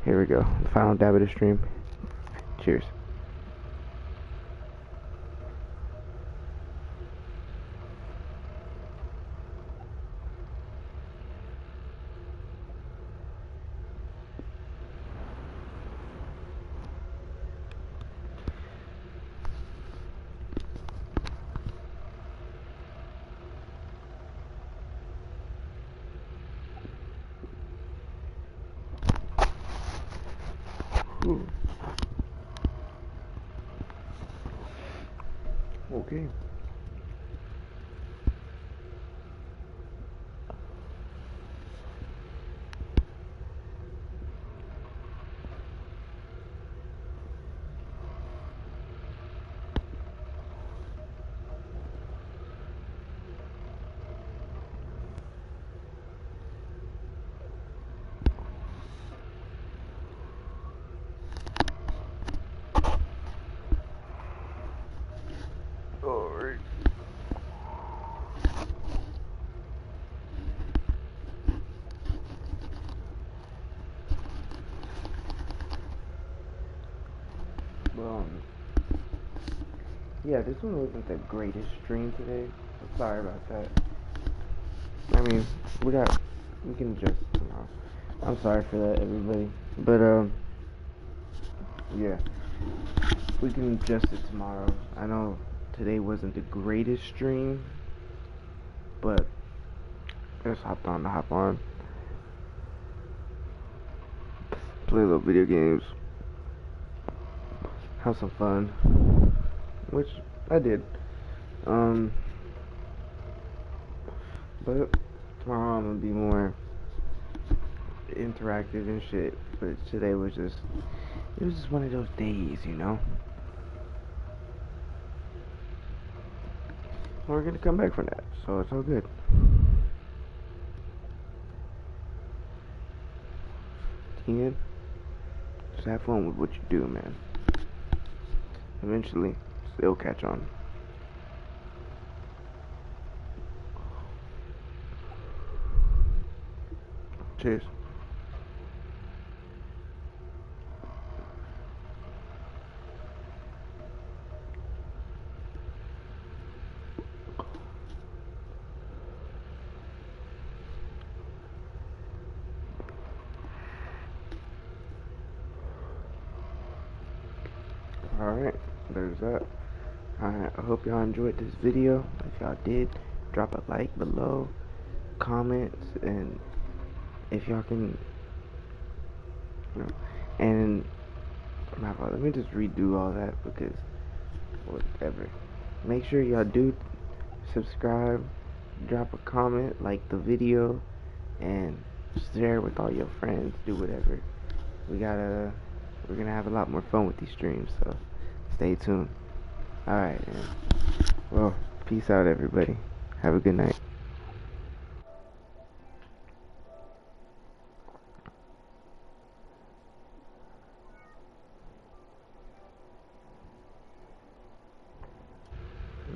Here we go. The final dab of the stream. Cheers. Ooh. Okay. Alright. Yeah, this one wasn't the greatest stream today. I'm sorry about that. I mean, we can adjust tomorrow. I'm sorry for that, everybody. But, yeah. We can adjust it tomorrow. I know today wasn't the greatest stream, but I just hop on. Play a little video games. Have some fun. Which I did. But tomorrow I'm gonna be more interactive and shit. But today was just one of those days, you know? We're gonna come back from that, so it's all good. And just have fun with what you do, man. Eventually, it'll catch on. Cheers. Alright, there's that. Alright, I hope y'all enjoyed this video. If y'all did, drop a like below, comments, and if y'all can, you know, and let me just redo all that because whatever. Make sure y'all do subscribe, drop a comment, like the video, and share with all your friends. Do whatever. We're gonna have a lot more fun with these streams, so stay tuned. Alright, well, peace out, everybody. Have a good night.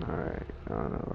Alright, I don't know.